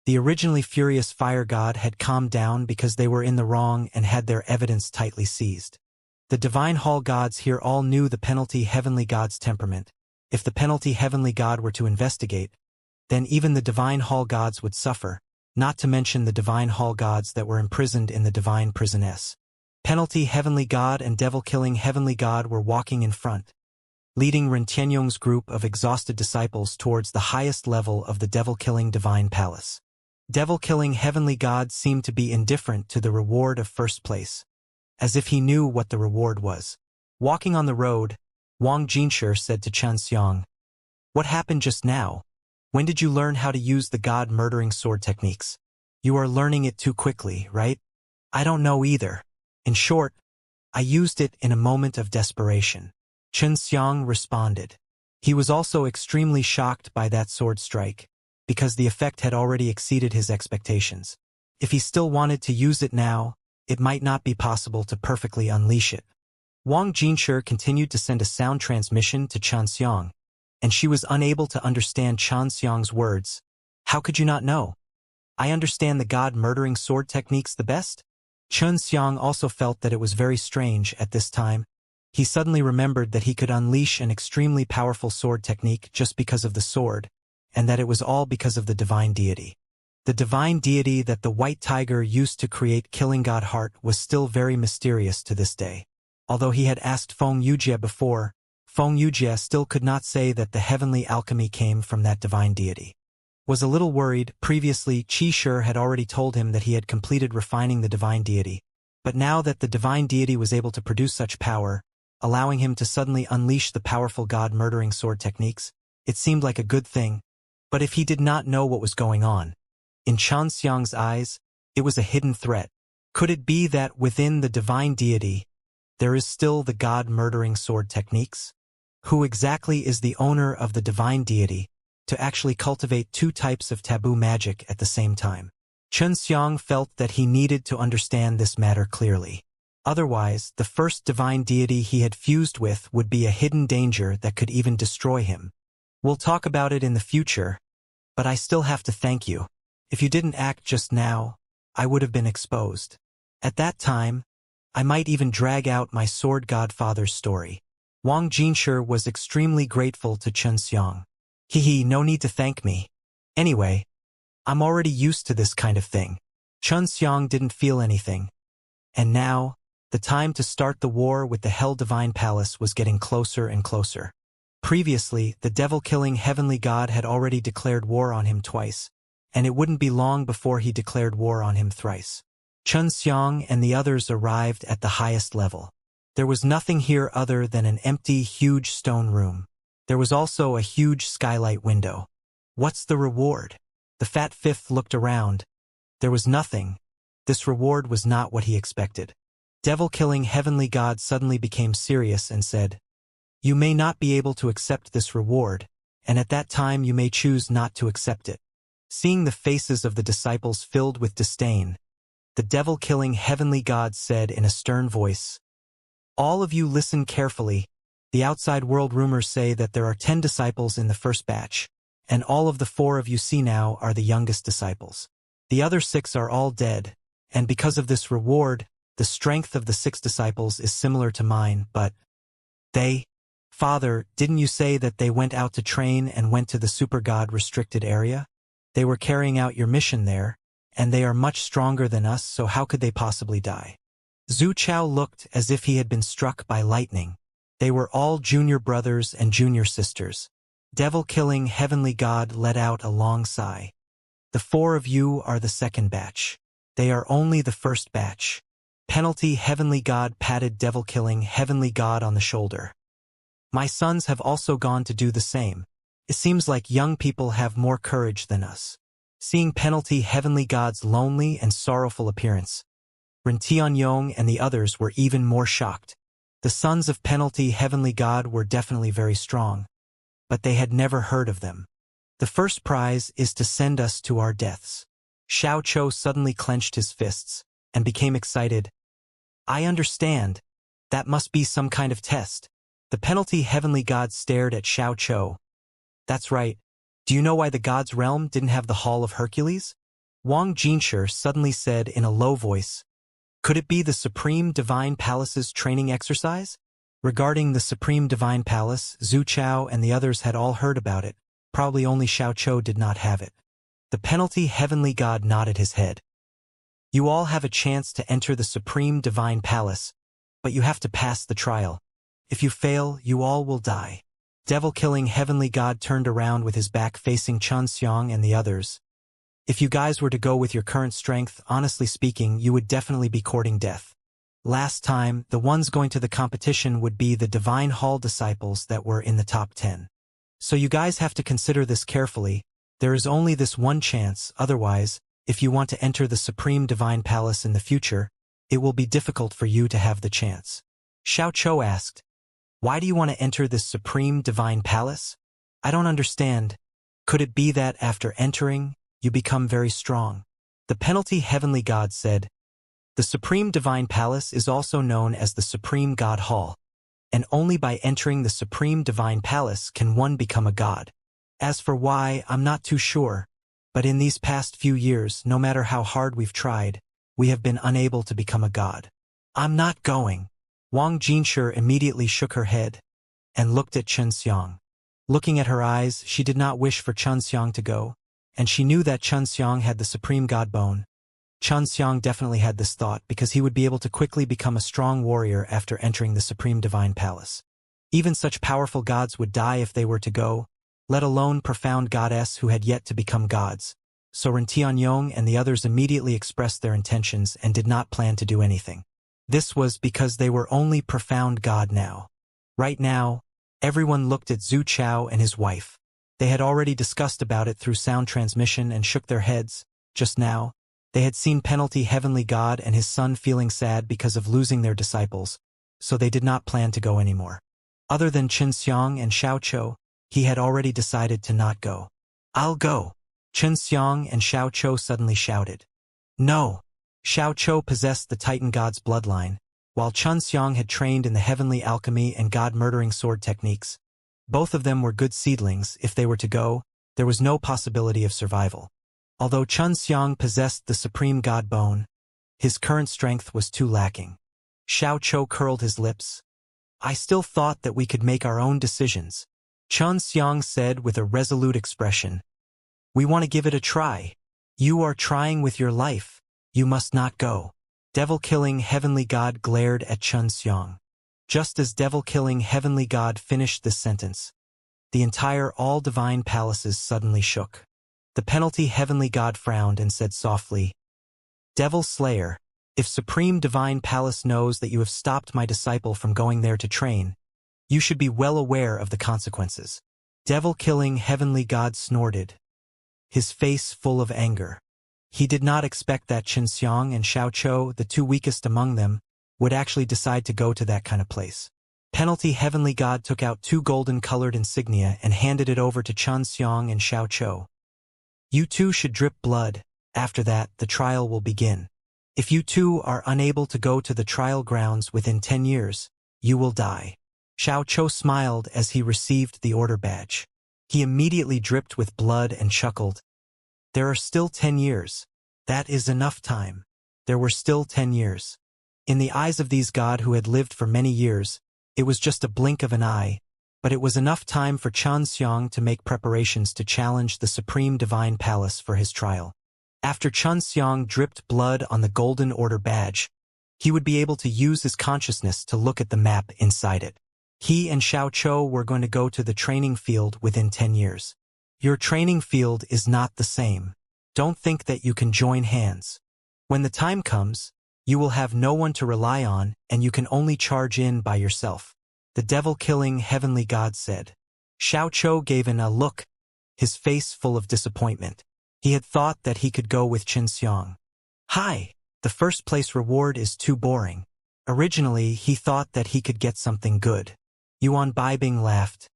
The originally furious fire god had calmed down because they were in the wrong and had their evidence tightly seized. The divine hall gods here all knew the penalty heavenly god's temperament. If the penalty heavenly god were to investigate, then even the divine hall gods would suffer, not to mention the divine hall gods that were imprisoned in the divine prisoness. Penalty heavenly god and devil-killing heavenly god were walking in front, leading Ren Tianyong's group of exhausted disciples towards the highest level of the devil-killing divine palace. Devil-killing heavenly god seemed to be indifferent to the reward of first place, as if he knew what the reward was. Walking on the road, Wang Jinshi said to Xianxia, "What happened just now? When did you learn how to use the god-murdering sword techniques? You are learning it too quickly, right?" "I don't know either. In short, I used it in a moment of desperation," Xianxia responded. He was also extremely shocked by that sword strike, because the effect had already exceeded his expectations. If he still wanted to use it now, it might not be possible to perfectly unleash it. Wang Jinshi continued to send a sound transmission to Xianxia, and she was unable to understand Xianxia's words. "How could you not know? I understand the god-murdering sword techniques the best?" Xianxia also felt that it was very strange at this time. He suddenly remembered that he could unleash an extremely powerful sword technique just because of the sword, and that it was all because of the divine deity. The divine deity that the white tiger used to create killing god heart was still very mysterious to this day. Although he had asked Feng Yujie before, Feng Yujie still could not say that the heavenly alchemy came from that divine deity. Was a little worried. Previously, Qi Shi had already told him that he had completed refining the divine deity, but now that the divine deity was able to produce such power, allowing him to suddenly unleash the powerful god-murdering sword techniques, it seemed like a good thing. But if he did not know what was going on, in Xianxia's eyes, it was a hidden threat. Could it be that within the divine deity, there is still the god-murdering sword techniques? Who exactly is the owner of the divine deity to actually cultivate two types of taboo magic at the same time? Xianxia felt that he needed to understand this matter clearly. Otherwise, the first divine deity he had fused with would be a hidden danger that could even destroy him. "We'll talk about it in the future, but I still have to thank you. If you didn't act just now, I would have been exposed. At that time, I might even drag out my sword godfather's story." Wang Jinshi was extremely grateful to Xianxia. No need to thank me. Anyway, I'm already used to this kind of thing." Xianxia didn't feel anything. And now, the time to start the war with the Hell Divine Palace was getting closer and closer. Previously, the devil-killing heavenly god had already declared war on him twice, and it wouldn't be long before he declared war on him thrice. Xianxia and the others arrived at the highest level. There was nothing here other than an empty, huge stone room. There was also a huge skylight window. What's the reward? The fat fifth looked around. There was nothing. This reward was not what he expected. Devil-killing heavenly god suddenly became serious and said, "You may not be able to accept this reward, and at that time you may choose not to accept it." Seeing the faces of the disciples filled with disdain, the devil-killing heavenly god said in a stern voice, "All of you listen carefully. The outside world rumors say that there are 10 disciples in the first batch, and all of the 4 of you see now are the youngest disciples. The other 6 are all dead, and because of this reward, the strength of the 6 disciples is similar to mine, but they... Father, didn't you say that they went out to train and went to the super god restricted area? They were carrying out your mission there, and they are much stronger than us, so how could they possibly die?" Zhu Chao looked as if he had been struck by lightning. They were all junior brothers and junior sisters. Devil-killing heavenly god let out a long sigh. "The 4 of you are the second batch. They are only the first batch." Penalty heavenly god patted devil-killing heavenly god on the shoulder. "My sons have also gone to do the same. It seems like young people have more courage than us." Seeing penalty heavenly god's lonely and sorrowful appearance, Ren Tianyong and the others were even more shocked. The sons of penalty heavenly god were definitely very strong, but they had never heard of them. "The first prize is to send us to our deaths." Xiao Chou suddenly clenched his fists and became excited. "I understand. That must be some kind of test." The penalty heavenly god stared at Xiao Chou. "That's right. Do you know why the gods' realm didn't have the Hall of Hercules? Wang Jinshi suddenly said in a low voice, "Could it be the Supreme Divine Palace's training exercise?" Regarding the Supreme Divine Palace, Zhu Chao and the others had all heard about it, probably only Xiao did not have it. The penalty heavenly god nodded his head. "You all have a chance to enter the Supreme Divine Palace, but you have to pass the trial. If you fail, you all will die." Devil-killing heavenly god turned around with his back facing Xianxia and the others. "If you guys were to go with your current strength, honestly speaking, you would definitely be courting death. Last time, the ones going to the competition would be the Divine Hall disciples that were in the top 10. So you guys have to consider this carefully. There is only this one chance, otherwise, if you want to enter the Supreme Divine Palace in the future, it will be difficult for you to have the chance." Xiao asked, "Why do you want to enter this Supreme Divine Palace? I don't understand. Could it be that after entering, you become very strong?" The penalty heavenly god said, "The Supreme Divine Palace is also known as the Supreme God Hall, and only by entering the Supreme Divine Palace can one become a god. As for why, I'm not too sure, but in these past few years, no matter how hard we've tried, we have been unable to become a god. I'm not going." Wang Jinshi immediately shook her head and looked at Xianxia. Looking at her eyes, she did not wish for Xianxia to go, and she knew that Xianxia had the supreme god bone. Xianxia definitely had this thought because he would be able to quickly become a strong warrior after entering the Supreme Divine Palace. Even such powerful gods would die if they were to go, let alone profound goddess who had yet to become gods. So Ren Tianyong and the others immediately expressed their intentions and did not plan to do anything. This was because they were only profound god now. Right now, everyone looked at Zhu Chao and his wife. They had already discussed about it through sound transmission and shook their heads. Just now, they had seen penalty heavenly god and his son feeling sad because of losing their disciples, so they did not plan to go anymore. Other than Xianxia and Xiao, he had already decided to not go. "I'll go," Xianxia and Xiao suddenly shouted. "No!" Xiao possessed the Titan god's bloodline, while Xianxia had trained in the heavenly alchemy and god-murdering sword techniques. Both of them were good seedlings. If they were to go, there was no possibility of survival. Although Xianxia possessed the supreme god bone, his current strength was too lacking. Xiao curled his lips. "I still thought that we could make our own decisions," Xianxia said with a resolute expression. "We want to give it a try. You are trying with your life. You must not go." Devil-killing heavenly god glared at Xianxia. Just as devil-killing heavenly god finished this sentence, the entire all-divine palaces suddenly shook. The penalty heavenly god frowned and said softly, "Devil Slayer, if Supreme Divine Palace knows that you have stopped my disciple from going there to train, you should be well aware of the consequences." Devil-killing heavenly god snorted, his face full of anger. He did not expect that Xianxia and Xiao, the two weakest among them, would actually decide to go to that kind of place. Penalty heavenly god took out 2 golden-colored insignia and handed it over to Xianxia and Xiao. "You two should drip blood. After that, the trial will begin. If you two are unable to go to the trial grounds within 10 years, you will die." Xiao smiled as he received the order badge. He immediately dripped with blood and chuckled. There are still 10 years. That is enough time. There were still 10 years. In the eyes of these god who had lived for many years, it was just a blink of an eye, but it was enough time for Xianxia to make preparations to challenge the Supreme Divine Palace for his trial. After Xianxia dripped blood on the Golden Order badge, he would be able to use his consciousness to look at the map inside it. He and Xiao were going to go to the training field within 10 years. Your training field is not the same. Don't think that you can join hands. When the time comes, you will have no one to rely on and you can only charge in by yourself. The devil-killing heavenly god said. Xiao gave a look, his face full of disappointment. He had thought that he could go with Xianxia. Hi, the first place reward is too boring. Originally, he thought that he could get something good. Yuan Baibing laughed.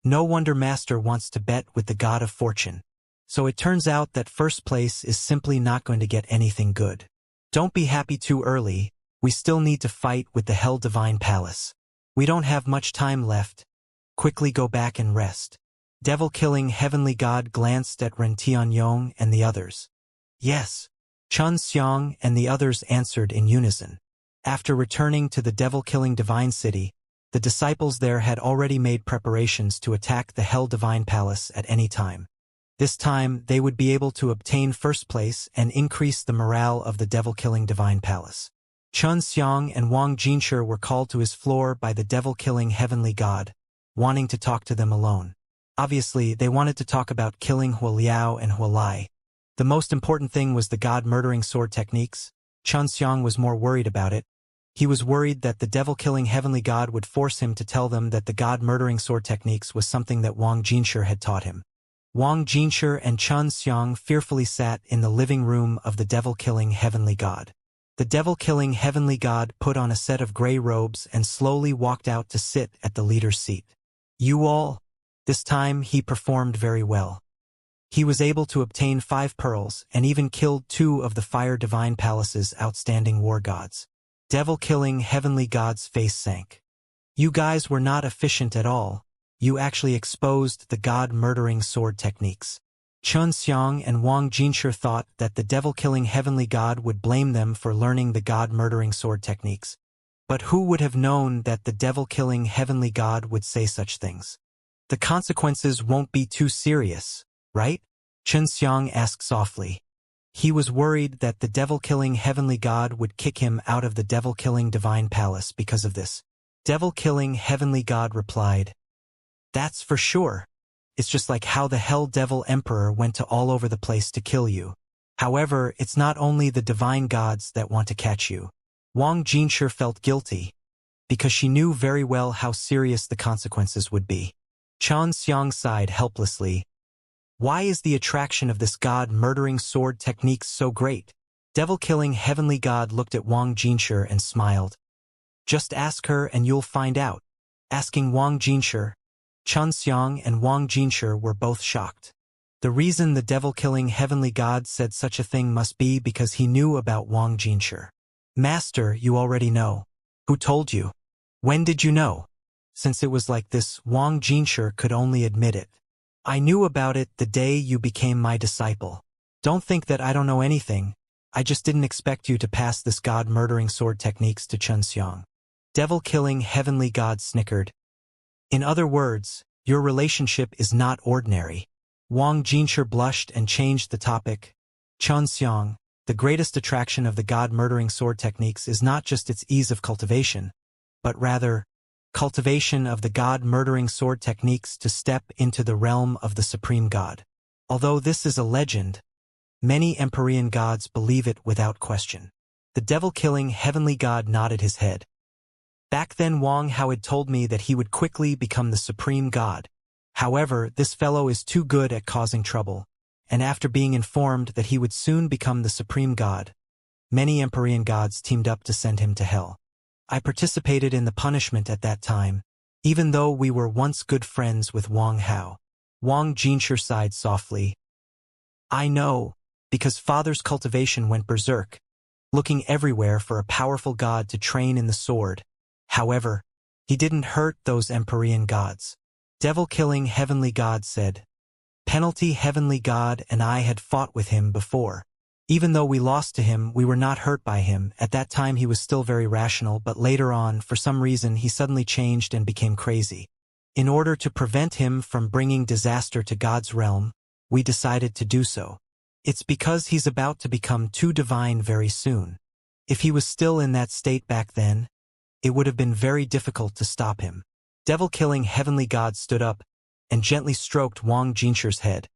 No wonder Master wants to bet with the god of fortune. So it turns out that first place is simply not going to get anything good. Don't be happy too early, we still need to fight with the Hell Divine Palace. We don't have much time left. Quickly go back and rest. Devil-killing heavenly god glanced at Ren Tianyong and the others. Yes. Xianxia and the others answered in unison. After returning to the devil-killing divine city, the disciples there had already made preparations to attack the Hell Divine Palace at any time. This time, they would be able to obtain first place and increase the morale of the devil-killing divine palace. Xianxia and Wang Jinshi were called to his floor by the devil-killing heavenly god, wanting to talk to them alone. Obviously, they wanted to talk about killing Huoliao and Huolai. The most important thing was the god-murdering sword techniques. Xianxia was more worried about it. He was worried that the devil-killing heavenly god would force him to tell them that the god-murdering sword techniques was something that Wang Jinshi had taught him. Wang Jinshi and Xianxia fearfully sat in the living room of the devil-killing heavenly god. The devil-killing heavenly god put on a set of gray robes and slowly walked out to sit at the leader's seat. You all? This time he performed very well. He was able to obtain 5 pearls and even killed 2 of the Fire Divine Palace's outstanding war gods. Devil-killing heavenly god's face sank. You guys were not efficient at all. You actually exposed the god-murdering sword techniques. Xianxia and Wang Jinshi thought that the devil-killing heavenly god would blame them for learning the god-murdering sword techniques. But who would have known that the devil-killing heavenly god would say such things? The consequences won't be too serious, right? Xianxia asked softly. He was worried that the devil-killing heavenly god would kick him out of the devil-killing divine palace because of this. Devil-killing heavenly god replied, "That's for sure. It's just like how the Hell Devil Emperor went to all over the place to kill you. However, it's not only the divine gods that want to catch you." Wang Jinshi felt guilty, because she knew very well how serious the consequences would be. Xianxia sighed helplessly. Why is the attraction of this god-murdering sword technique so great? Devil-killing heavenly god looked at Wang Jinshi and smiled. Just ask her and you'll find out. Asking Wang Jinshi, Xianxia and Wang Jinshi were both shocked. The reason the devil-killing heavenly god said such a thing must be because he knew about Wang Jinshi. Master, you already know. Who told you? When did you know? Since it was like this, Wang Jinshi could only admit it. I knew about it the day you became my disciple. Don't think that I don't know anything. I just didn't expect you to pass this god-murdering sword techniques to Xianxia. Devil-killing heavenly god snickered. In other words, your relationship is not ordinary. Wang Jinshi blushed and changed the topic. Xianxia, the greatest attraction of the god-murdering sword techniques is not just its ease of cultivation, but rather, cultivation of the god-murdering sword techniques to step into the realm of the supreme god. Although this is a legend, many Empyrean gods believe it without question. The devil-killing heavenly god nodded his head. Back then Wang Hao had told me that he would quickly become the supreme god. However, this fellow is too good at causing trouble, and after being informed that he would soon become the supreme god, many Empyrean gods teamed up to send him to hell. I participated in the punishment at that time, even though we were once good friends with Wang Hao. Wang Jinshi sighed softly. I know, because father's cultivation went berserk, looking everywhere for a powerful god to train in the sword. However, he didn't hurt those Empyrean gods. Devil-killing heavenly god said, Penalty heavenly god and I had fought with him before. Even though we lost to him, we were not hurt by him. At that time he was still very rational, but later on, for some reason, he suddenly changed and became crazy. In order to prevent him from bringing disaster to God's realm, we decided to do so. It's because he's about to become too divine very soon. If he was still in that state back then, it would have been very difficult to stop him. Devil-killing heavenly god stood up and gently stroked Wang Jinshi's head.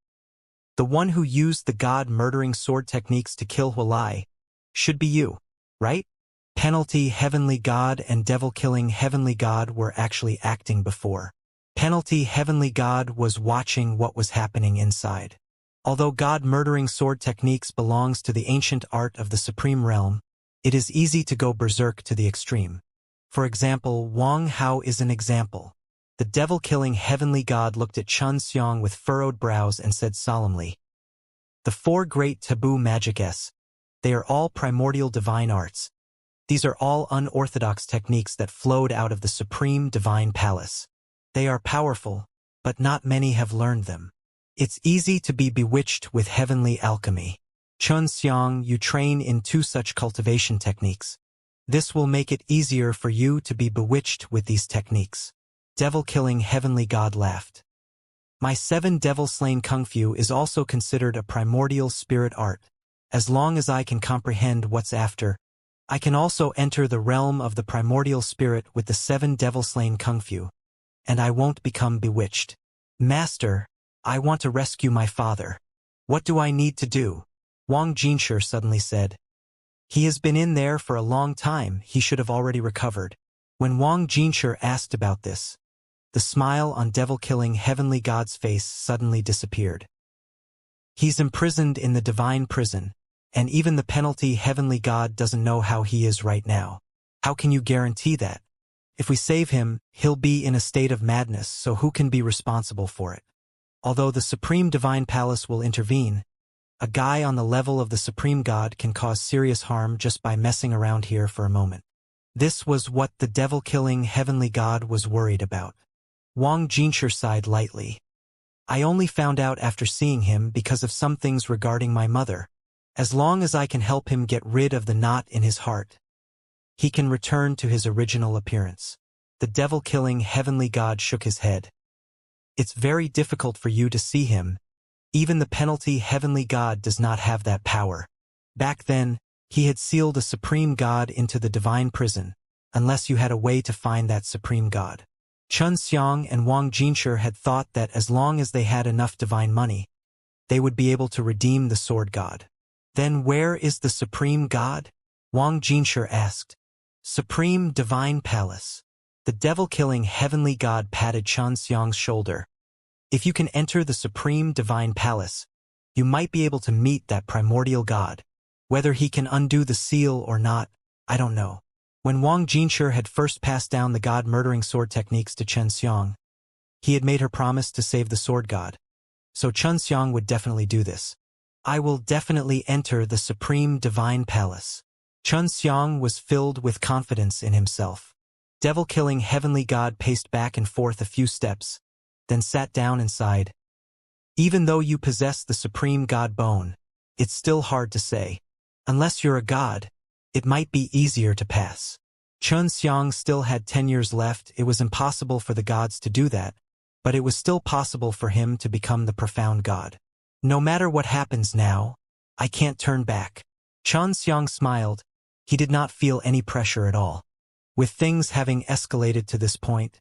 The one who used the god-murdering sword techniques to kill Huolai should be you, right? Penalty heavenly god and devil-killing heavenly god were actually acting before. Penalty heavenly god was watching what was happening inside. Although god-murdering sword techniques belongs to the ancient art of the supreme realm, it is easy to go berserk to the extreme. For example, Wang Hao is an example. The devil-killing heavenly god looked at Xianxia with furrowed brows and said solemnly, The 4 great taboo magic-s, they are all primordial divine arts. These are all unorthodox techniques that flowed out of the supreme divine palace. They are powerful, but not many have learned them. It's easy to be bewitched with heavenly alchemy. Xianxia, you train in 2 such cultivation techniques. This will make it easier for you to be bewitched with these techniques. Devil-killing heavenly god laughed. My 7 devil-slain kung fu is also considered a primordial spirit art. As long as I can comprehend what's after, I can also enter the realm of the primordial spirit with the 7 devil-slain kung fu, and I won't become bewitched. Master, I want to rescue my father. What do I need to do? Wang Jinshi suddenly said. He has been in there for a long time, he should have already recovered. When Wang Jinshi asked about this, the smile on devil-killing heavenly god's face suddenly disappeared. He's imprisoned in the divine prison, and even the penalty heavenly god doesn't know how he is right now. How can you guarantee that? If we save him, he'll be in a state of madness, so who can be responsible for it? Although the Supreme Divine Palace will intervene, a guy on the level of the Supreme God can cause serious harm just by messing around here for a moment. This was what the devil-killing heavenly god was worried about. Wang Jinshi sighed lightly. I only found out after seeing him because of some things regarding my mother. As long as I can help him get rid of the knot in his heart, he can return to his original appearance. The devil-killing heavenly god shook his head. It's very difficult for you to see him. Even the penalty heavenly god does not have that power. Back then, he had sealed a supreme god into the divine prison, unless you had a way to find that supreme god. Xianxia and Wang Jinshi had thought that as long as they had enough divine money, they would be able to redeem the sword god. Then where is the supreme god? Wang Jinshi asked. Supreme Divine Palace. The devil-killing heavenly god patted Xianxia's shoulder. If you can enter the Supreme Divine Palace, you might be able to meet that primordial god. Whether he can undo the seal or not, I don't know. When Wang Jinshi had first passed down the god-murdering sword techniques to Xianxia, he had made her promise to save the sword god. So Xianxia would definitely do this. I will definitely enter the Supreme Divine Palace. Xianxia was filled with confidence in himself. Devil-killing heavenly god paced back and forth a few steps, then sat down and sighed. Even though you possess the supreme god bone, it's still hard to say. Unless you're a god, it might be easier to pass. Xianxia still had 10 years left. It was impossible for the gods to do that, but it was still possible for him to become the profound god. No matter what happens now, I can't turn back. Xianxia smiled. He did not feel any pressure at all. With things having escalated to this point,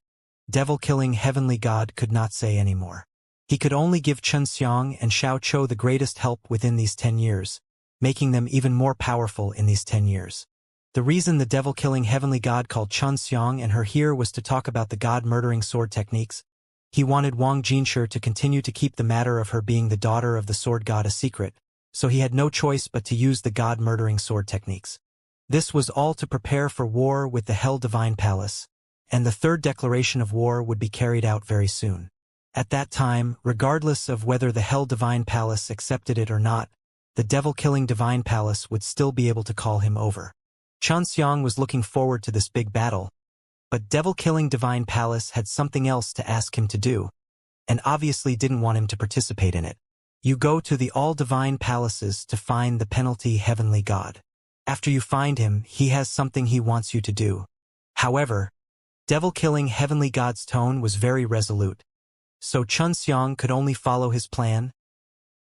devil-killing heavenly god could not say any more. He could only give Xianxia and Xiao Chou the greatest help within these 10 years, making them even more powerful in these 10 years. The reason the devil-killing heavenly god called Xianxia and her here was to talk about the god-murdering sword techniques. He wanted Wang Jinshi to continue to keep the matter of her being the daughter of the sword god a secret, so he had no choice but to use the god-murdering sword techniques. This was all to prepare for war with the Hell Divine Palace, and the 3rd declaration of war would be carried out very soon. At that time, regardless of whether the Hell Divine Palace accepted it or not, the devil-killing Divine Palace would still be able to call him over. Xianxia was looking forward to this big battle, but devil-killing Divine Palace had something else to ask him to do, and obviously didn't want him to participate in it. You go to the all-divine palaces to find the penalty heavenly god. After you find him, he has something he wants you to do. However, devil-killing heavenly god's tone was very resolute, so Xianxia could only follow his plan.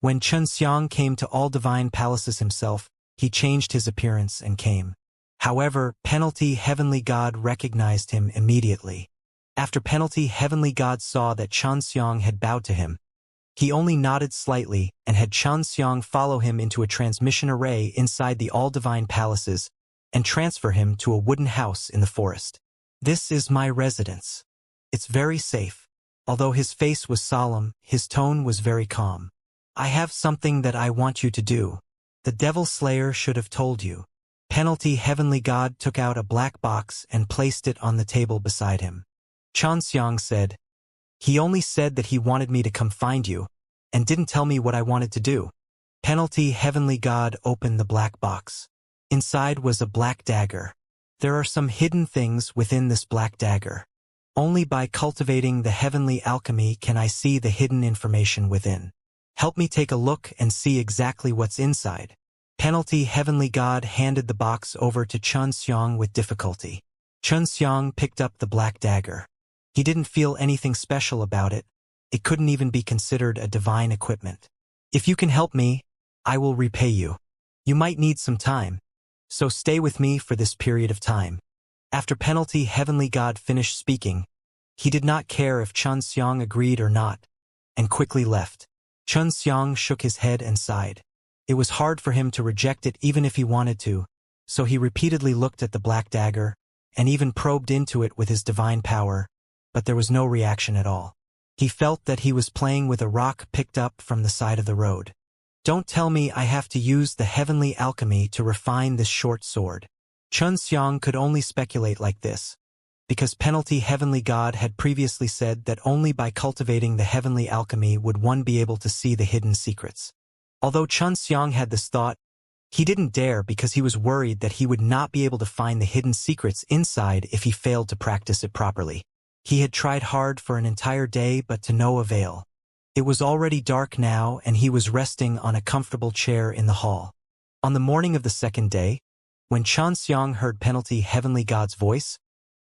When Xianxia came to all divine palaces himself, he changed his appearance and came. However, penalty heavenly god recognized him immediately. After penalty heavenly god saw that Xianxia had bowed to him, he only nodded slightly and had Xianxia follow him into a transmission array inside the all-divine palaces and transfer him to a wooden house in the forest. This is my residence. It's very safe. Although his face was solemn, his tone was very calm. I have something that I want you to do. The Devil Slayer should have told you. Penalty heavenly god took out a black box and placed it on the table beside him. Xianxia said, he only said that he wanted me to come find you, and didn't tell me what I wanted to do. Penalty heavenly god opened the black box. Inside was a black dagger. There are some hidden things within this black dagger. Only by cultivating the heavenly alchemy can I see the hidden information within. Help me take a look and see exactly what's inside. Penalty Heavenly God handed the box over to Xianxia with difficulty. Xianxia picked up the black dagger. He didn't feel anything special about it. It couldn't even be considered a divine equipment. If you can help me, I will repay you. You might need some time, so stay with me for this period of time. After Penalty Heavenly God finished speaking, he did not care if Xianxia agreed or not, and quickly left. Xianxia shook his head and sighed. It was hard for him to reject it even if he wanted to, so he repeatedly looked at the black dagger, and even probed into it with his divine power, but there was no reaction at all. He felt that he was playing with a rock picked up from the side of the road. Don't tell me I have to use the heavenly alchemy to refine this short sword. Xianxia could only speculate like this, because Penalty Heavenly God had previously said that only by cultivating the heavenly alchemy would one be able to see the hidden secrets. Although Xianxia had this thought, he didn't dare because he was worried that he would not be able to find the hidden secrets inside if he failed to practice it properly. He had tried hard for an entire day but to no avail. It was already dark now and he was resting on a comfortable chair in the hall. On the morning of the second day, when Xianxia heard Penalty Heavenly God's voice,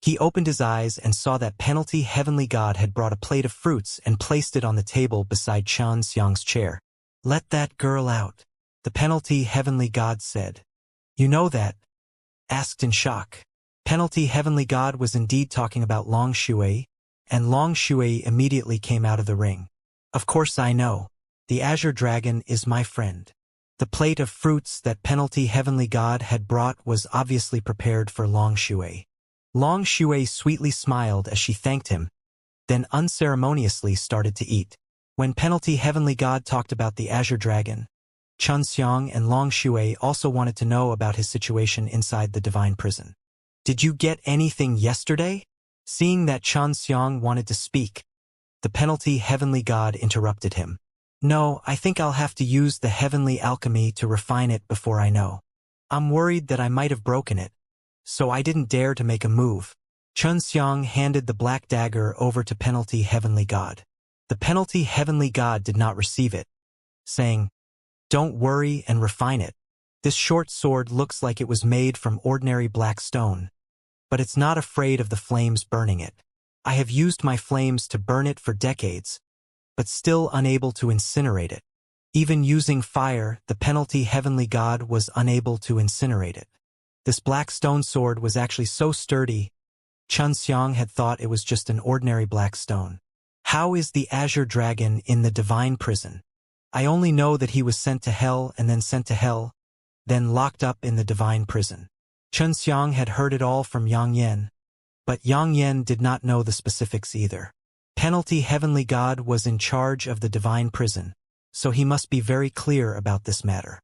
he opened his eyes and saw that Penalty Heavenly God had brought a plate of fruits and placed it on the table beside Xianxia's chair. Let that girl out, the Penalty Heavenly God said. You know that? Asked in shock. Penalty Heavenly God was indeed talking about Long Shui, and Long Shui immediately came out of the ring. Of course I know. The Azure Dragon is my friend. The plate of fruits that Penalty Heavenly God had brought was obviously prepared for Long Shui. Long Shui sweetly smiled as she thanked him, then unceremoniously started to eat. When Penalty Heavenly God talked about the Azure Dragon, Xianxia and Long Shui also wanted to know about his situation inside the divine prison. Did you get anything yesterday? Seeing that Xianxia wanted to speak, the Penalty Heavenly God interrupted him. No, I think I'll have to use the heavenly alchemy to refine it before I know. I'm worried that I might have broken it, so I didn't dare to make a move. Xianxia handed the black dagger over to Penalty Heavenly God. The Penalty Heavenly God did not receive it, saying, Don't worry and refine it. This short sword looks like it was made from ordinary black stone, but it's not afraid of the flames burning it. I have used my flames to burn it for decades, but still unable to incinerate it. Even using fire, the Penalty Heavenly God was unable to incinerate it. This black stone sword was actually so sturdy, Xianxia had thought it was just an ordinary black stone. How is the Azure Dragon in the divine prison? I only know that he was sent to hell and then sent to hell, then locked up in the divine prison. Xianxia had heard it all from Yang Yan, but Yang Yan did not know the specifics either. Penalty Heavenly God was in charge of the divine prison, so he must be very clear about this matter.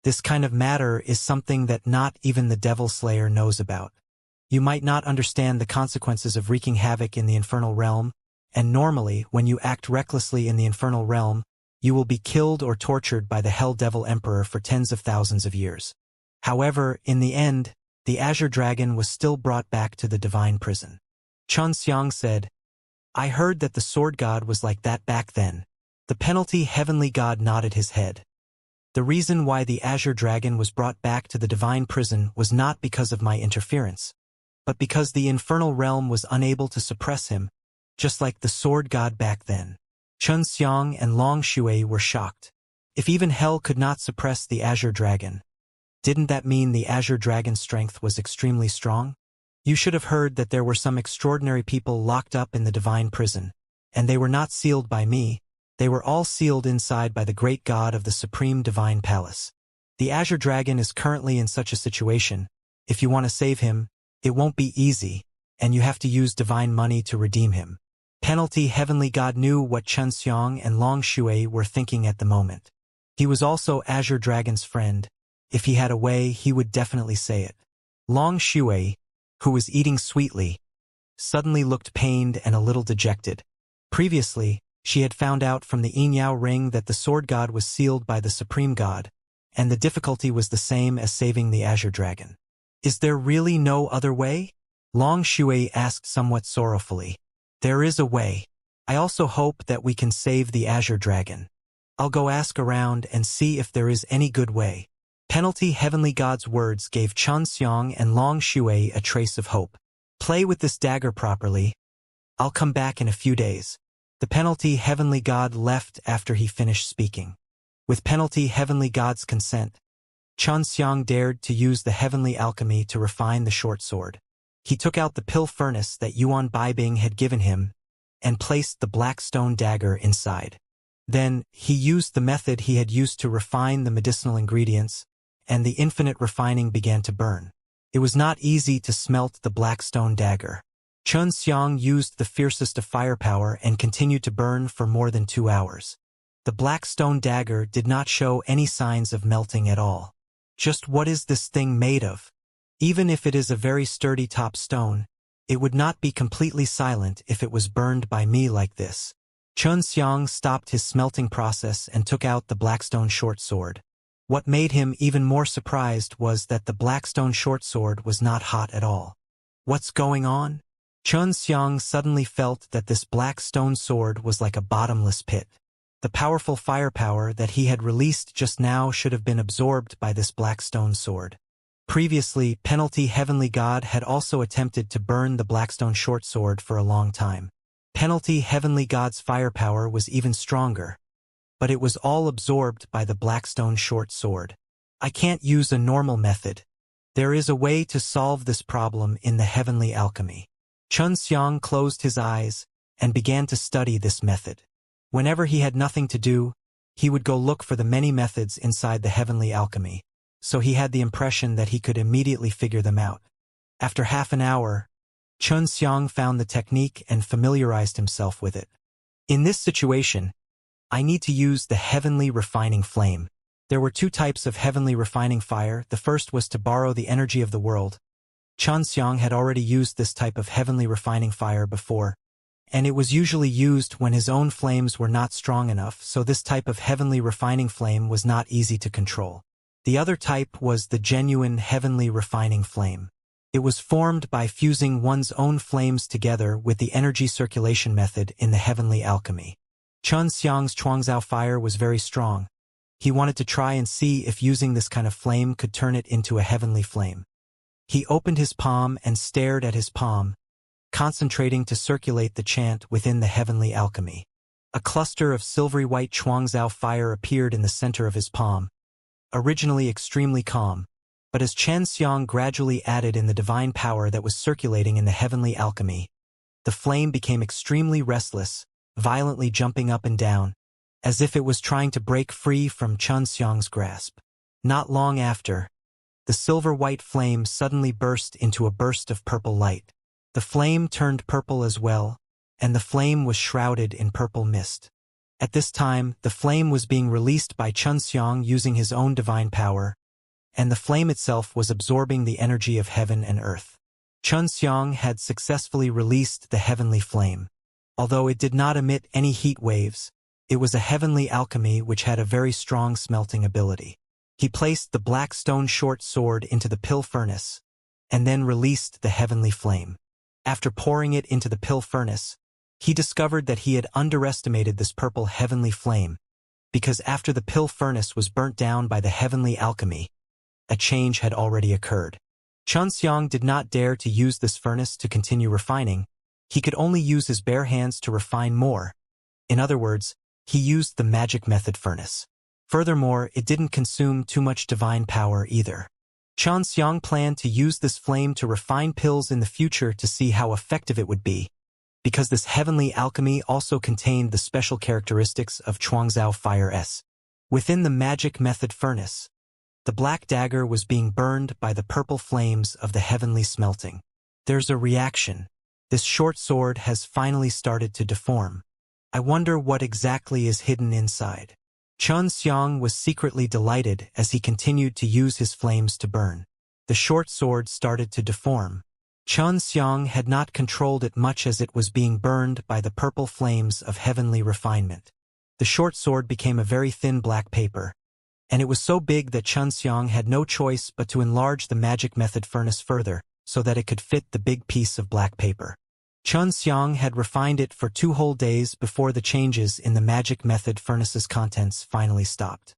This kind of matter is something that not even the Devil Slayer knows about. You might not understand the consequences of wreaking havoc in the infernal realm, and normally, when you act recklessly in the infernal realm, you will be killed or tortured by the Hell Devil Emperor for tens of thousands of years. However, in the end, the Azure Dragon was still brought back to the divine prison. Xianxia said, I heard that the Sword God was like that back then. The Penalty Heavenly God nodded his head. The reason why the Azure Dragon was brought back to the divine prison was not because of my interference, but because the infernal realm was unable to suppress him, just like the Sword God back then. Xianxia and Long Shui were shocked. If even hell could not suppress the Azure Dragon, didn't that mean the Azure Dragon's strength was extremely strong? You should have heard that there were some extraordinary people locked up in the divine prison, and they were not sealed by me, they were all sealed inside by the great God of the Supreme Divine Palace. The Azure Dragon is currently in such a situation. If you want to save him, it won't be easy, and you have to use divine money to redeem him. Penalty Heavenly God knew what Xianxia and Long Shui were thinking at the moment. He was also Azure Dragon's friend. If he had a way, he would definitely say it. Long Shui, who was eating sweetly, suddenly looked pained and a little dejected. Previously, she had found out from the Yinyao ring that the Sword God was sealed by the Supreme God, and the difficulty was the same as saving the Azure Dragon. Is there really no other way? Long Shui asked somewhat sorrowfully. There is a way. I also hope that we can save the Azure Dragon. I'll go ask around and see if there is any good way. Penalty Heavenly God's words gave Xianxia and Long Shui a trace of hope. Play with this dagger properly. I'll come back in a few days. The Penalty Heavenly God left after he finished speaking. With Penalty Heavenly God's consent, Xianxia dared to use the heavenly alchemy to refine the short sword. He took out the pill furnace that Yuan Baibing had given him and placed the black stone dagger inside. Then, he used the method he had used to refine the medicinal ingredients, and the infinite refining began to burn. It was not easy to smelt the black stone dagger. Xianxia used the fiercest of firepower and continued to burn for more than 2 hours. The black stone dagger did not show any signs of melting at all. Just what is this thing made of? Even if it is a very sturdy top stone, it would not be completely silent if it was burned by me like this. Xianxia stopped his smelting process and took out the blackstone short sword. What made him even more surprised was that the blackstone short sword was not hot at all. What's going on? Xianxia suddenly felt that this black stone sword was like a bottomless pit. The powerful firepower that he had released just now should have been absorbed by this black stone sword. Previously, Penalty Heavenly God had also attempted to burn the blackstone short sword for a long time. Penalty Heavenly God's firepower was even stronger, but it was all absorbed by the blackstone short sword. I can't use a normal method. There is a way to solve this problem in the heavenly alchemy. Xianxia closed his eyes and began to study this method. Whenever he had nothing to do, he would go look for the many methods inside the heavenly alchemy, so he had the impression that he could immediately figure them out. After half an hour, Xianxia found the technique and familiarized himself with it. In this situation, I need to use the heavenly refining flame. There were 2 types of heavenly refining fire. The first was to borrow the energy of the world. Xianxia had already used this type of heavenly refining fire before, and it was usually used when his own flames were not strong enough, so this type of heavenly refining flame was not easy to control. The other type was the genuine heavenly refining flame. It was formed by fusing one's own flames together with the energy circulation method in the heavenly alchemy. Xianxia's Chuangzhao fire was very strong. He wanted to try and see if using this kind of flame could turn it into a heavenly flame. He opened his palm and stared at his palm, concentrating to circulate the chant within the heavenly alchemy. A cluster of silvery white Chuangzhao fire appeared in the center of his palm, originally extremely calm, but as Xianxia gradually added in the divine power that was circulating in the heavenly alchemy, the flame became extremely restless, violently jumping up and down, as if it was trying to break free from Xianxia's grasp. Not long after, the silver-white flame suddenly burst into a burst of purple light. The flame turned purple as well, and the flame was shrouded in purple mist. At this time, the flame was being released by Xianxia using his own divine power, and the flame itself was absorbing the energy of heaven and earth. Xianxia had successfully released the heavenly flame. Although it did not emit any heat waves, it was a heavenly alchemy which had a very strong smelting ability. He placed the black stone short sword into the pill furnace, and then released the heavenly flame. After pouring it into the pill furnace, he discovered that he had underestimated this purple heavenly flame, because after the pill furnace was burnt down by the heavenly alchemy, a change had already occurred. Xianxia did not dare to use this furnace to continue refining. He could only use his bare hands to refine more. In other words, he used the magic method furnace. Furthermore, it didn't consume too much divine power either. Xianxia planned to use this flame to refine pills in the future to see how effective it would be, because this heavenly alchemy also contained the special characteristics of Chuangzhao Fire S. Within the magic method furnace, the black dagger was being burned by the purple flames of the heavenly smelting. There's a reaction. This short sword has finally started to deform. I wonder what exactly is hidden inside. Xianxia was secretly delighted as he continued to use his flames to burn. The short sword started to deform. Xianxia had not controlled it much as it was being burned by the purple flames of heavenly refinement. The short sword became a very thin black paper, and it was so big that Xianxia had no choice but to enlarge the magic method furnace further, so that it could fit the big piece of black paper. Xianxia had refined it for 2 whole days before the changes in the magic method furnace's contents finally stopped.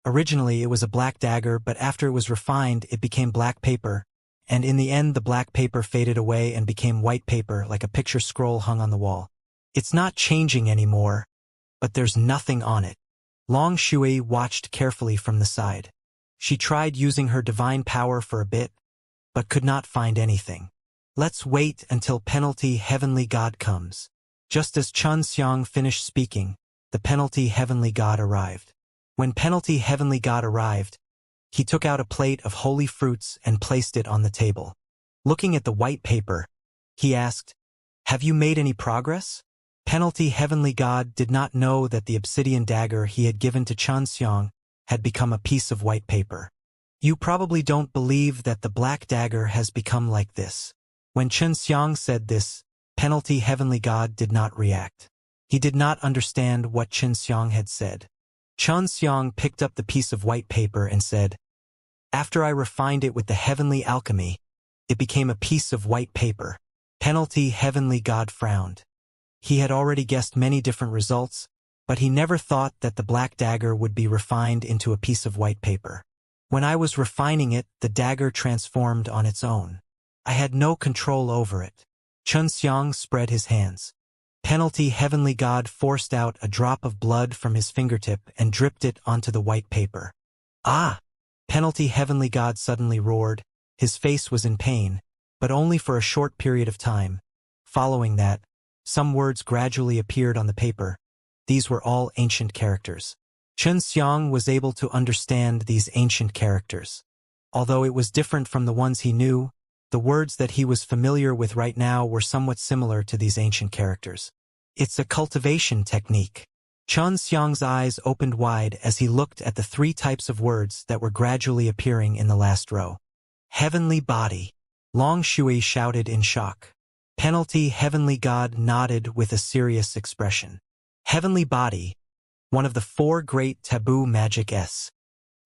Originally it was a black dagger, but after it was refined it became black paper, and in the end the black paper faded away and became white paper like a picture scroll hung on the wall. It's not changing anymore, but there's nothing on it. Long Shui watched carefully from the side. She tried using her divine power for a bit, but could not find anything. Let's wait until Penalty Heavenly God comes. Just as Xianxia finished speaking, the Penalty Heavenly God arrived. When Penalty Heavenly God arrived, he took out a plate of holy fruits and placed it on the table. Looking at the white paper, he asked, "Have you made any progress?" Penalty Heavenly God did not know that the obsidian dagger he had given to Xianxia had become a piece of white paper. You probably don't believe that the black dagger has become like this. When Xianxia said this, Penalty Heavenly God did not react. He did not understand what Xianxia had said. Xianxia picked up the piece of white paper and said, "After I refined it with the heavenly alchemy, it became a piece of white paper." Penalty Heavenly God frowned. He had already guessed many different results, but he never thought that the black dagger would be refined into a piece of white paper. When I was refining it, the dagger transformed on its own. I had no control over it. Xianxia spread his hands. Penalty Heavenly God forced out a drop of blood from his fingertip and dripped it onto the white paper. "Ah!" Penalty Heavenly God suddenly roared. His face was in pain, but only for a short period of time. Following that, some words gradually appeared on the paper. These were all ancient characters. Xianxia was able to understand these ancient characters. Although it was different from the ones he knew, the words that he was familiar with right now were somewhat similar to these ancient characters. It's a cultivation technique. Xianxia's eyes opened wide as he looked at the 3 types of words that were gradually appearing in the last row. Heavenly body. Long Shui shouted in shock. Penalty Heavenly God nodded with a serious expression. Heavenly body, one of the 4 great taboo magic-s.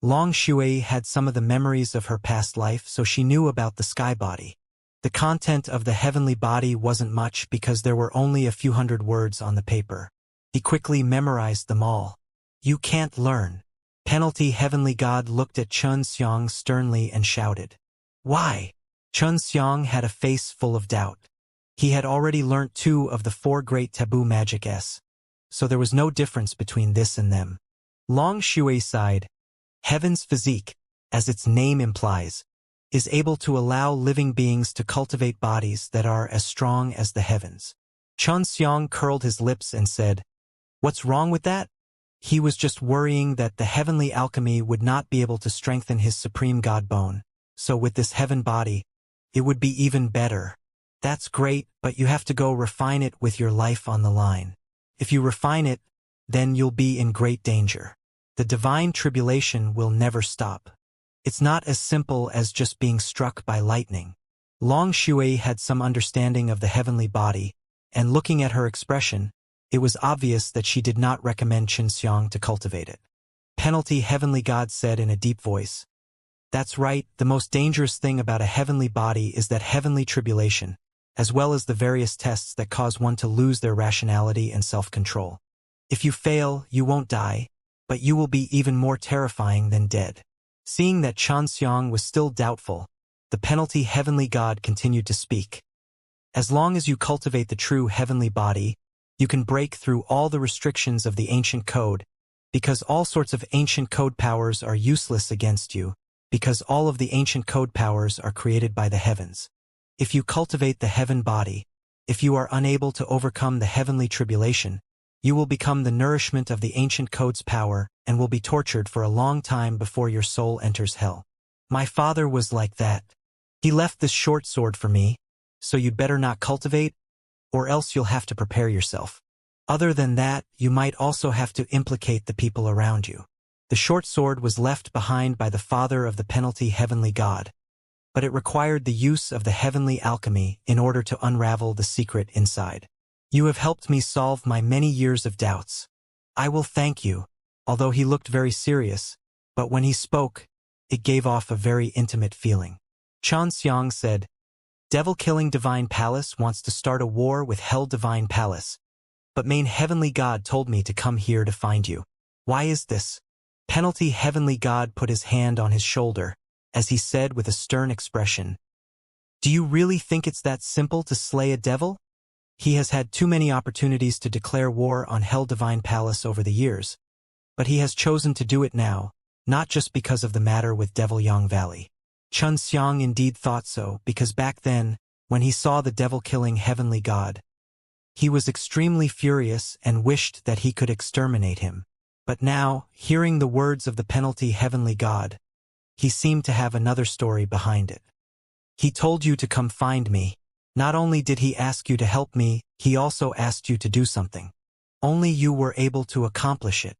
Long Shui had some of the memories of her past life, so she knew about the sky body. The content of the heavenly body wasn't much because there were only a few hundred words on the paper. He quickly memorized them all. "You can't learn." Penalty Heavenly God looked at Xianxia sternly and shouted. "Why?" Xianxia had a face full of doubt. He had already learnt 2 of the 4 great taboo magic-s, so there was no difference between this and them. Long Shui sighed. Heaven's physique, as its name implies, is able to allow living beings to cultivate bodies that are as strong as the heavens. Xianxia curled his lips and said, "What's wrong with that?" He was just worrying that the heavenly alchemy would not be able to strengthen his supreme god bone, so with this heaven body, it would be even better. "That's great, but you have to go refine it with your life on the line. If you refine it, then you'll be in great danger. The divine tribulation will never stop. It's not as simple as just being struck by lightning." Long Shui had some understanding of the heavenly body, and looking at her expression, it was obvious that she did not recommend Xianxia to cultivate it. Penalty Heavenly God said in a deep voice, "That's right, the most dangerous thing about a heavenly body is that heavenly tribulation, as well as the various tests that cause one to lose their rationality and self-control. If you fail, you won't die, but you will be even more terrifying than dead." Seeing that Xianxia was still doubtful, the Penalty Heavenly God continued to speak. "As long as you cultivate the true heavenly body, you can break through all the restrictions of the ancient code, because all sorts of ancient code powers are useless against you, because all of the ancient code powers are created by the heavens. If you cultivate the heaven body, if you are unable to overcome the heavenly tribulation, you will become the nourishment of the ancient code's power and will be tortured for a long time before your soul enters hell. My father was like that. He left this short sword for me, so you'd better not cultivate, or else you'll have to prepare yourself. Other than that, you might also have to implicate the people around you." The short sword was left behind by the father of the Penalty Heavenly God, but it required the use of the heavenly alchemy in order to unravel the secret inside. "You have helped me solve my many years of doubts. I will thank you." Although he looked very serious, but when he spoke, it gave off a very intimate feeling. Xianxia said, Devil-killing Divine Palace wants to start a war with Hell Divine Palace. But main Heavenly God told me to come here to find you. Why is this? Penalty Heavenly God put his hand on his shoulder, as he said with a stern expression. Do you really think it's that simple to slay a devil? He has had too many opportunities to declare war on Hell Divine Palace over the years. But he has chosen to do it now, not just because of the matter with Devil Yang Valley. Xianxia indeed thought so, because back then, when he saw the devil-killing Heavenly God, he was extremely furious and wished that he could exterminate him. But now, hearing the words of the Penalty Heavenly God, he seemed to have another story behind it. He told you to come find me. Not only did he ask you to help me, he also asked you to do something. Only you were able to accomplish it.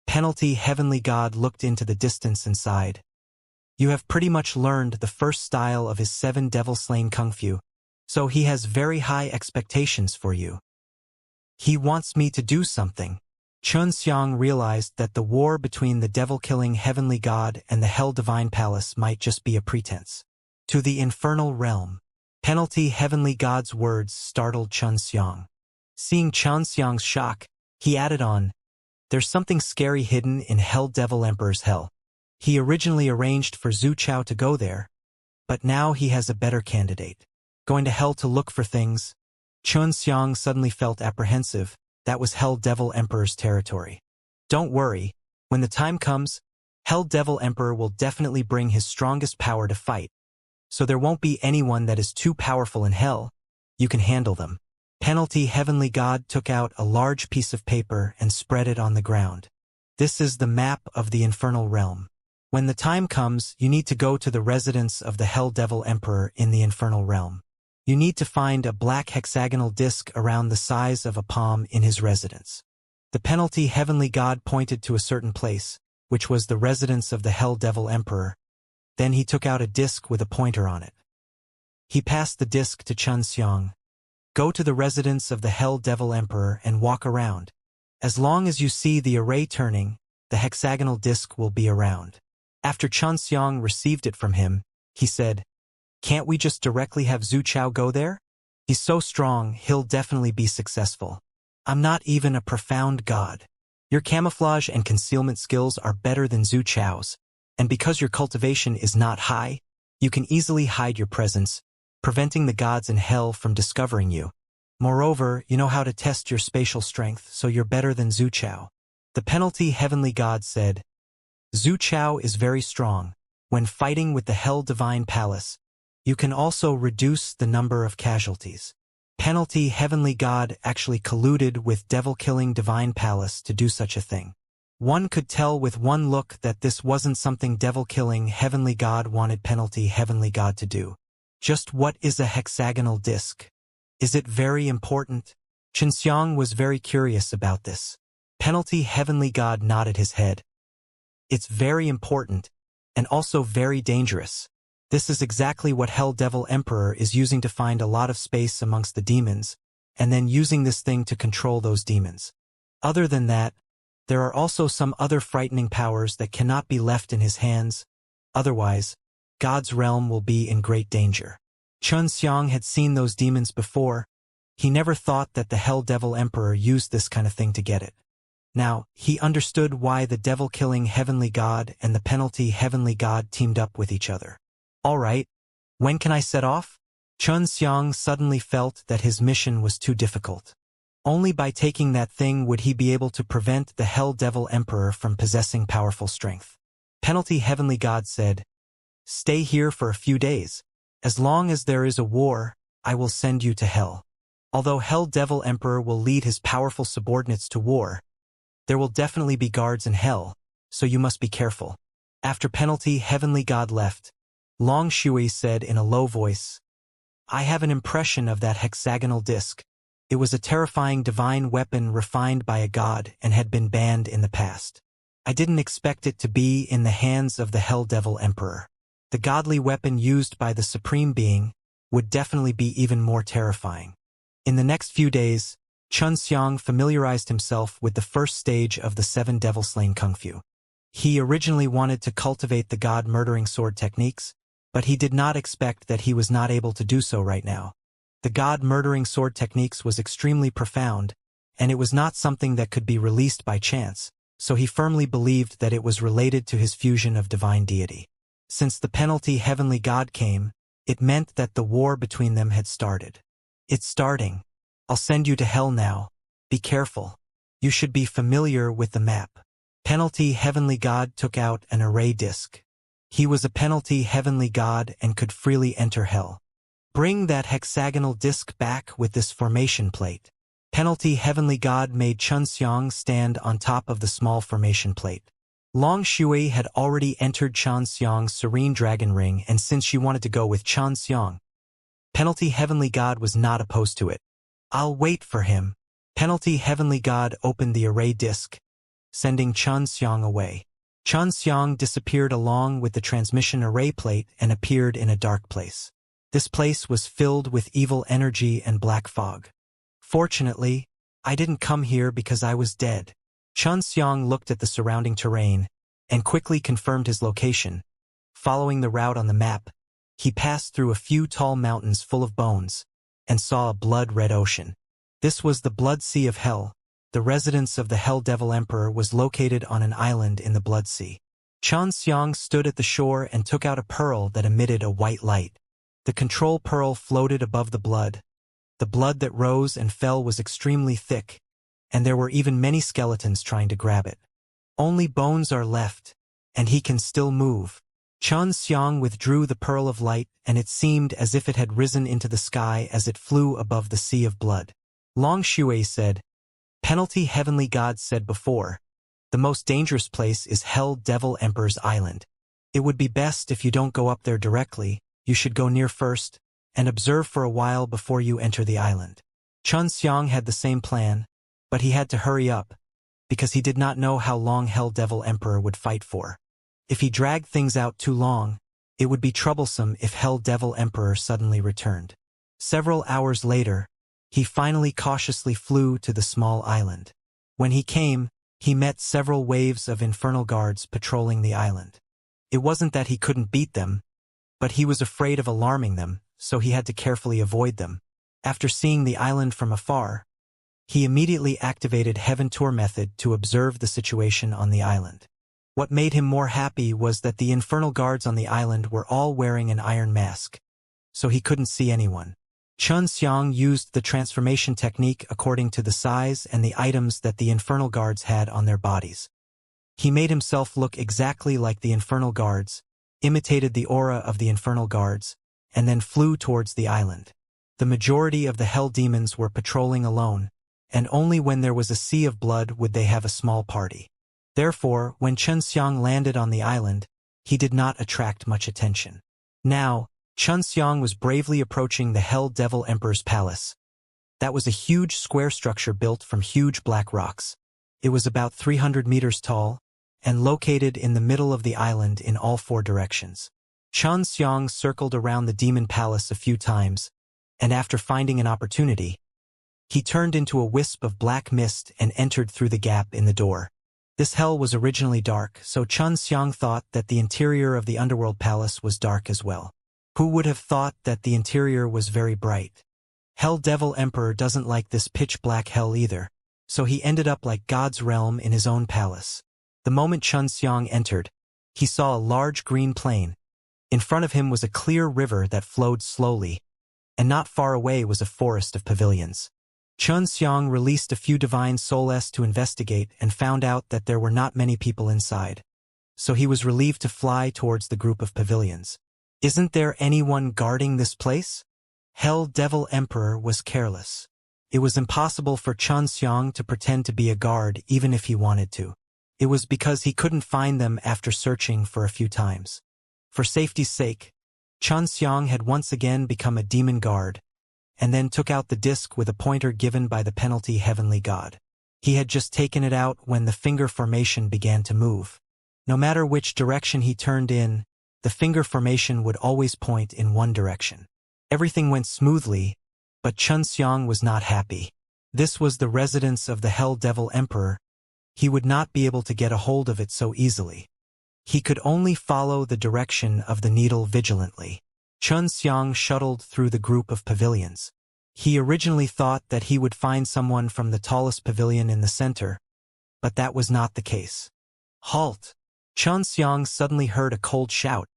Penalty Heavenly God looked into the distance and sighed. You have pretty much learned the first style of his 7 devil-slain kung fu, so he has very high expectations for you. He wants me to do something. Xianxia realized that the war between the devil-killing Heavenly God and the Hell Divine Palace might just be a pretense. To the infernal realm. Penalty Heavenly God's words startled Xianxia. Seeing Xianxia's shock, he added on, there's something scary hidden in Hell Devil Emperor's hell. He originally arranged for Zhu Chao to go there, but now he has a better candidate. Going to hell to look for things. Xianxia suddenly felt apprehensive. That was Hell Devil Emperor's territory. Don't worry, when the time comes, Hell Devil Emperor will definitely bring his strongest power to fight. So there won't be anyone that is too powerful in hell. You can handle them. Penalty Heavenly God took out a large piece of paper and spread it on the ground. This is the map of the infernal realm. When the time comes, you need to go to the residence of the Hell Devil Emperor in the infernal realm. You need to find a black hexagonal disc around the size of a palm in his residence. The Penalty Heavenly God pointed to a certain place, which was the residence of the Hell Devil Emperor. Then he took out a disc with a pointer on it. He passed the disc to Xianxia. Go to the residence of the Hell Devil Emperor and walk around. As long as you see the array turning, the hexagonal disc will be around. After Xianxia received it from him, he said, can't we just directly have Zhu Chao go there? He's so strong, he'll definitely be successful. I'm not even a profound god. Your camouflage and concealment skills are better than Zhu Chao's, and because your cultivation is not high, you can easily hide your presence, preventing the gods in hell from discovering you. Moreover, you know how to test your spatial strength, so you're better than Zhu Chao. The Penalty Heavenly God said, Zhu Chao is very strong. When fighting with the Hell Divine Palace, you can also reduce the number of casualties. Penalty Heavenly God actually colluded with devil-killing Divine Palace to do such a thing. One could tell with one look that this wasn't something devil-killing Heavenly God wanted Penalty Heavenly God to do. Just what is a hexagonal disc? Is it very important? Xianxia was very curious about this. Penalty Heavenly God nodded his head. It's very important, and also very dangerous. This is exactly what Hell Devil Emperor is using to find a lot of space amongst the demons, and then using this thing to control those demons. Other than that, there are also some other frightening powers that cannot be left in his hands. Otherwise, God's realm will be in great danger. Xianxia had seen those demons before. He never thought that the Hell Devil Emperor used this kind of thing to get it. Now, he understood why the devil-killing Heavenly God and the Penalty Heavenly God teamed up with each other. All right, when can I set off? Xianxia suddenly felt that his mission was too difficult. Only by taking that thing would he be able to prevent the Hell Devil Emperor from possessing powerful strength. Penalty Heavenly God said, stay here for a few days. As long as there is a war, I will send you to hell. Although Hell Devil Emperor will lead his powerful subordinates to war, there will definitely be guards in hell, so you must be careful. After Penalty Heavenly God left, Long Shui said in a low voice, I have an impression of that hexagonal disc. It was a terrifying divine weapon refined by a god and had been banned in the past. I didn't expect it to be in the hands of the Hell Devil Emperor. The godly weapon used by the Supreme Being would definitely be even more terrifying. In the next few days, Xianxia familiarized himself with the first stage of the 7 devil-slain kung fu. He originally wanted to cultivate the god-murdering sword techniques, But he did not expect that he was not able to do so right now. The god-murdering sword techniques was extremely profound, and it was not something that could be released by chance, so he firmly believed that it was related to his fusion of divine deity. Since the penalty heavenly god came, it meant that the war between them had started. It's starting. I'll send you to hell now. Be careful. You should be familiar with the map. Penalty heavenly god took out an array disk. He was a penalty heavenly god and could freely enter hell. Bring that hexagonal disk back with this formation plate. Penalty heavenly god made Xianxia stand on top of the small formation plate. Long Shui had already entered Xianxia's serene dragon ring, and since she wanted to go with Xianxia, penalty heavenly god was not opposed to it. I'll wait for him. Penalty heavenly god opened the array disk, sending Xianxia away. Xianxia disappeared along with the transmission array plate and appeared in a dark place. This place was filled with evil energy and black fog. Fortunately, I didn't come here because I was dead. Xianxia looked at the surrounding terrain and quickly confirmed his location. Following the route on the map, he passed through a few tall mountains full of bones and saw a blood-red ocean. This was the Blood Sea of Hell. The residence of the Hell Devil Emperor was located on an island in the Blood Sea. Xianxia stood at the shore and took out a pearl that emitted a white light. The control pearl floated above the blood. The blood that rose and fell was extremely thick, and there were even many skeletons trying to grab it. Only bones are left, and he can still move. Xianxia withdrew the pearl of light, and it seemed as if it had risen into the sky as it flew above the sea of blood. Long Shui said, Penalty heavenly god said before, the most dangerous place is Hell Devil Emperor's Island. It would be best if you don't go up there directly. You should go near first, and observe for a while before you enter the island. Xianxia had the same plan, but he had to hurry up, because he did not know how long Hell Devil Emperor would fight for. If he dragged things out too long, it would be troublesome if Hell Devil Emperor suddenly returned. Several hours later, he finally cautiously flew to the small island. When he came, he met several waves of infernal guards patrolling the island. It wasn't that he couldn't beat them, but he was afraid of alarming them, so he had to carefully avoid them. After seeing the island from afar, he immediately activated Heaven Tour method to observe the situation on the island. What made him more happy was that the infernal guards on the island were all wearing an iron mask, so he couldn't see anyone. Xianxia used the transformation technique according to the size and the items that the infernal guards had on their bodies. He made himself look exactly like the infernal guards, imitated the aura of the infernal guards, and then flew towards the island. The majority of the hell demons were patrolling alone, and only when there was a sea of blood would they have a small party. Therefore, when Xianxia landed on the island, he did not attract much attention. Now, Xianxia was bravely approaching the Hell Devil Emperor's palace. That was a huge square structure built from huge black rocks. It was about 300 meters tall, and located in the middle of the island in all four directions. Xianxia circled around the demon palace a few times, and after finding an opportunity, he turned into a wisp of black mist and entered through the gap in the door. This hell was originally dark, so Xianxia thought that the interior of the underworld palace was dark as well. Who would have thought that the interior was very bright? Hell Devil Emperor doesn't like this pitch-black hell either, so he ended up like God's realm in his own palace. The moment Xianxia entered, he saw a large green plain. In front of him was a clear river that flowed slowly, and not far away was a forest of pavilions. Xianxia released a few divine souls to investigate and found out that there were not many people inside, so he was relieved to fly towards the group of pavilions. Isn't there anyone guarding this place? Hell Devil Emperor was careless. It was impossible for Xianxia to pretend to be a guard even if he wanted to. It was because he couldn't find them after searching for a few times. For safety's sake, Xianxia had once again become a demon guard, and then took out the disc with a pointer given by the penalty heavenly god. He had just taken it out when the finger formation began to move. No matter which direction he turned in, the finger formation would always point in one direction. Everything went smoothly, but Xianxia was not happy. This was the residence of the Hell Devil Emperor. He would not be able to get a hold of it so easily. He could only follow the direction of the needle vigilantly. Xianxia shuttled through the group of pavilions. He originally thought that he would find someone from the tallest pavilion in the center, but that was not the case. Halt! Xianxia suddenly heard a cold shout.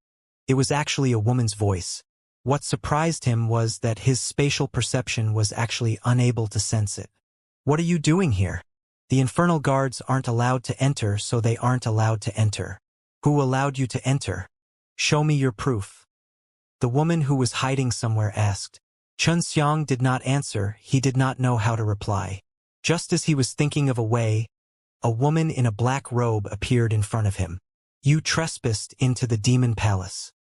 It was actually a woman's voice. What surprised him was that his spatial perception was actually unable to sense it. What are you doing here? The infernal guards aren't allowed to enter, so they aren't allowed to enter. Who allowed you to enter? Show me your proof. The woman who was hiding somewhere asked. Xianxia did not answer, he did not know how to reply. Just as he was thinking of a way, a woman in a black robe appeared in front of him. You trespassed into the demon palace.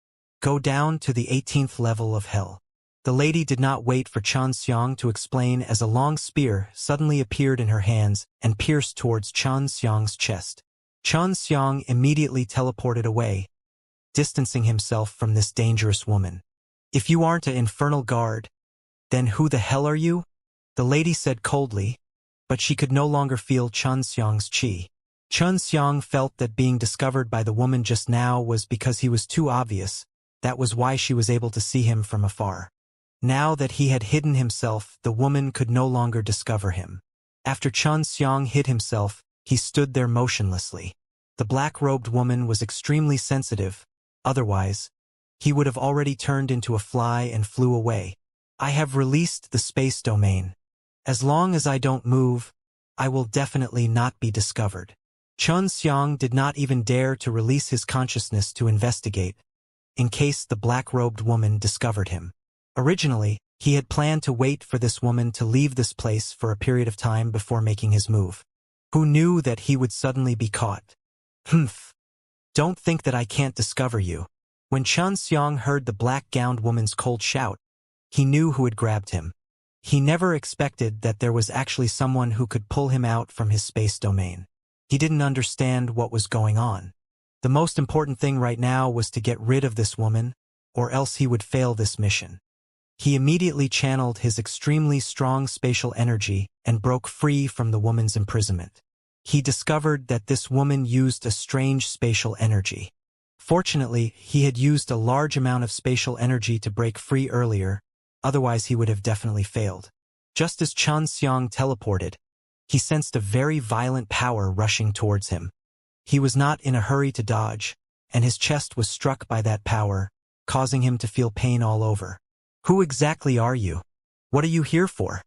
Go down to the 18th level of hell. The lady did not wait for Xianxia to explain as a long spear suddenly appeared in her hands and pierced towards Xianxia's chest. Xianxia immediately teleported away, distancing himself from this dangerous woman. If you aren't an infernal guard, then who the hell are you? The lady said coldly, but she could no longer feel Xianxia's chi. Xianxia felt that being discovered by the woman just now was because he was too obvious. That was why she was able to see him from afar. Now that he had hidden himself, the woman could no longer discover him. After Xianxia hid himself, he stood there motionlessly. The black-robed woman was extremely sensitive. Otherwise, he would have already turned into a fly and flew away. I have released the space domain. As long as I don't move, I will definitely not be discovered. Xianxia did not even dare to release his consciousness to investigate, in case the black-robed woman discovered him. Originally, he had planned to wait for this woman to leave this place for a period of time before making his move. Who knew that he would suddenly be caught? Humph. Don't think that I can't discover you. When Xianxia heard the black-gowned woman's cold shout, he knew who had grabbed him. He never expected that there was actually someone who could pull him out from his space domain. He didn't understand what was going on. The most important thing right now was to get rid of this woman, or else he would fail this mission. He immediately channeled his extremely strong spatial energy and broke free from the woman's imprisonment. He discovered that this woman used a strange spatial energy. Fortunately, he had used a large amount of spatial energy to break free earlier, otherwise he would have definitely failed. Just as Xianxia teleported, he sensed a very violent power rushing towards him. He was not in a hurry to dodge, and his chest was struck by that power, causing him to feel pain all over. Who exactly are you? What are you here for?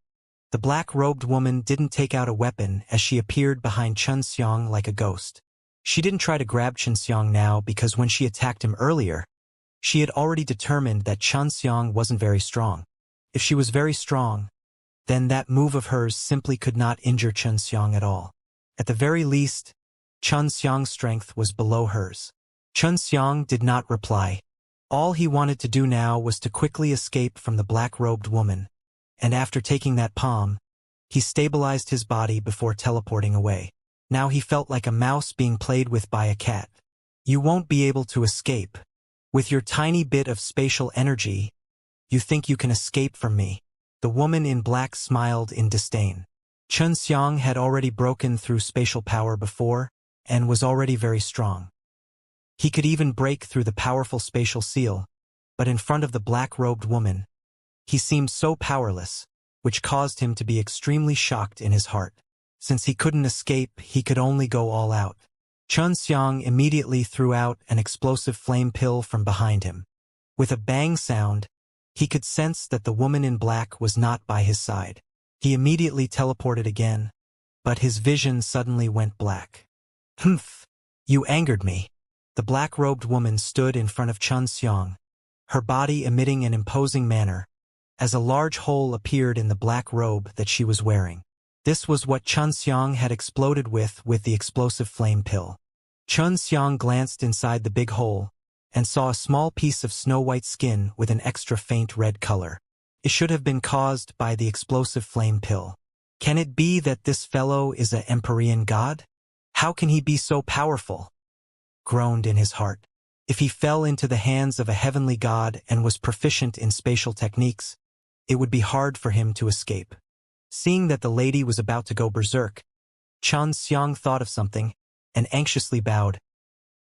The black-robed woman didn't take out a weapon as she appeared behind Xianxia like a ghost. She didn't try to grab Xianxia now because when she attacked him earlier, she had already determined that Xianxia wasn't very strong. If she was very strong, then that move of hers simply could not injure Xianxia at all. At the very least, Xianxia's strength was below hers. Xianxia did not reply. All he wanted to do now was to quickly escape from the black-robed woman, and after taking that palm, he stabilized his body before teleporting away. Now he felt like a mouse being played with by a cat. You won't be able to escape. With your tiny bit of spatial energy, you think you can escape from me. The woman in black smiled in disdain. Xianxia had already broken through spatial power before, and was already very strong. He could even break through the powerful spatial seal, but in front of the black-robed woman, he seemed so powerless, which caused him to be extremely shocked in his heart. Since he couldn't escape, he could only go all out. Xianxia immediately threw out an explosive flame pill from behind him. With a bang sound, he could sense that the woman in black was not by his side. He immediately teleported again, but his vision suddenly went black. Humph! You angered me. The black-robed woman stood in front of Xianxia, her body emitting an imposing manner, as a large hole appeared in the black robe that she was wearing. This was what Xianxia had exploded with the explosive flame pill. Xianxia glanced inside the big hole, and saw a small piece of snow-white skin with an extra faint red color. It should have been caused by the explosive flame pill. Can it be that this fellow is an Empyrean god? How can he be so powerful? Groaned in his heart. If he fell into the hands of a heavenly god and was proficient in spatial techniques, it would be hard for him to escape. Seeing that the lady was about to go berserk, Xianxia thought of something and anxiously bowed.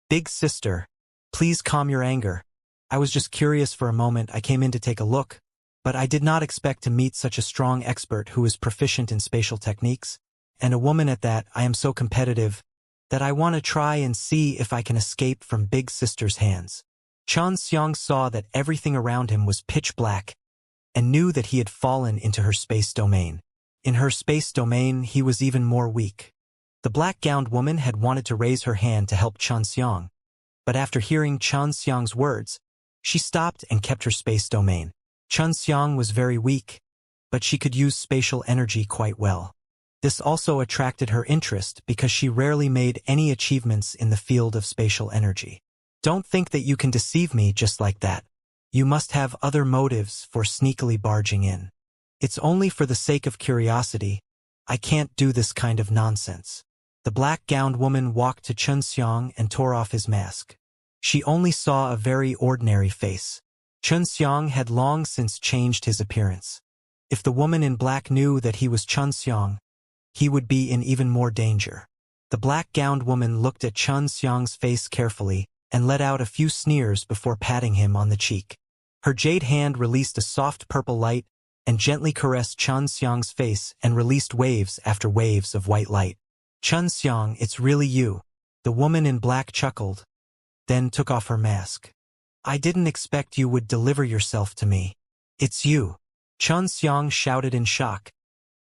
Big sister, please calm your anger. I was just curious for a moment. I came in to take a look, but I did not expect to meet such a strong expert who is proficient in spatial techniques, and a woman at that. I am so competitive that I want to try and see if I can escape from Big Sister's hands. Xianxia saw that everything around him was pitch black and knew that he had fallen into her space domain. In her space domain, he was even more weak. The black-gowned woman had wanted to raise her hand to help Xianxia, but after hearing Xianxia's words, she stopped and kept her space domain. Xianxia was very weak, but she could use spatial energy quite well. This also attracted her interest because she rarely made any achievements in the field of spatial energy. Don't think that you can deceive me just like that. You must have other motives for sneakily barging in. It's only for the sake of curiosity. I can't do this kind of nonsense. The black-gowned woman walked to Xianxia and tore off his mask. She only saw a very ordinary face. Xianxia had long since changed his appearance. If the woman in black knew that he was Xianxia, he would be in even more danger. The black-gowned woman looked at Xianxia's face carefully and let out a few sneers before patting him on the cheek. Her jade hand released a soft purple light and gently caressed Xianxia's face and released waves after waves of white light. Xianxia, it's really you. The woman in black chuckled, then took off her mask. I didn't expect you would deliver yourself to me. It's you. Xianxia shouted in shock.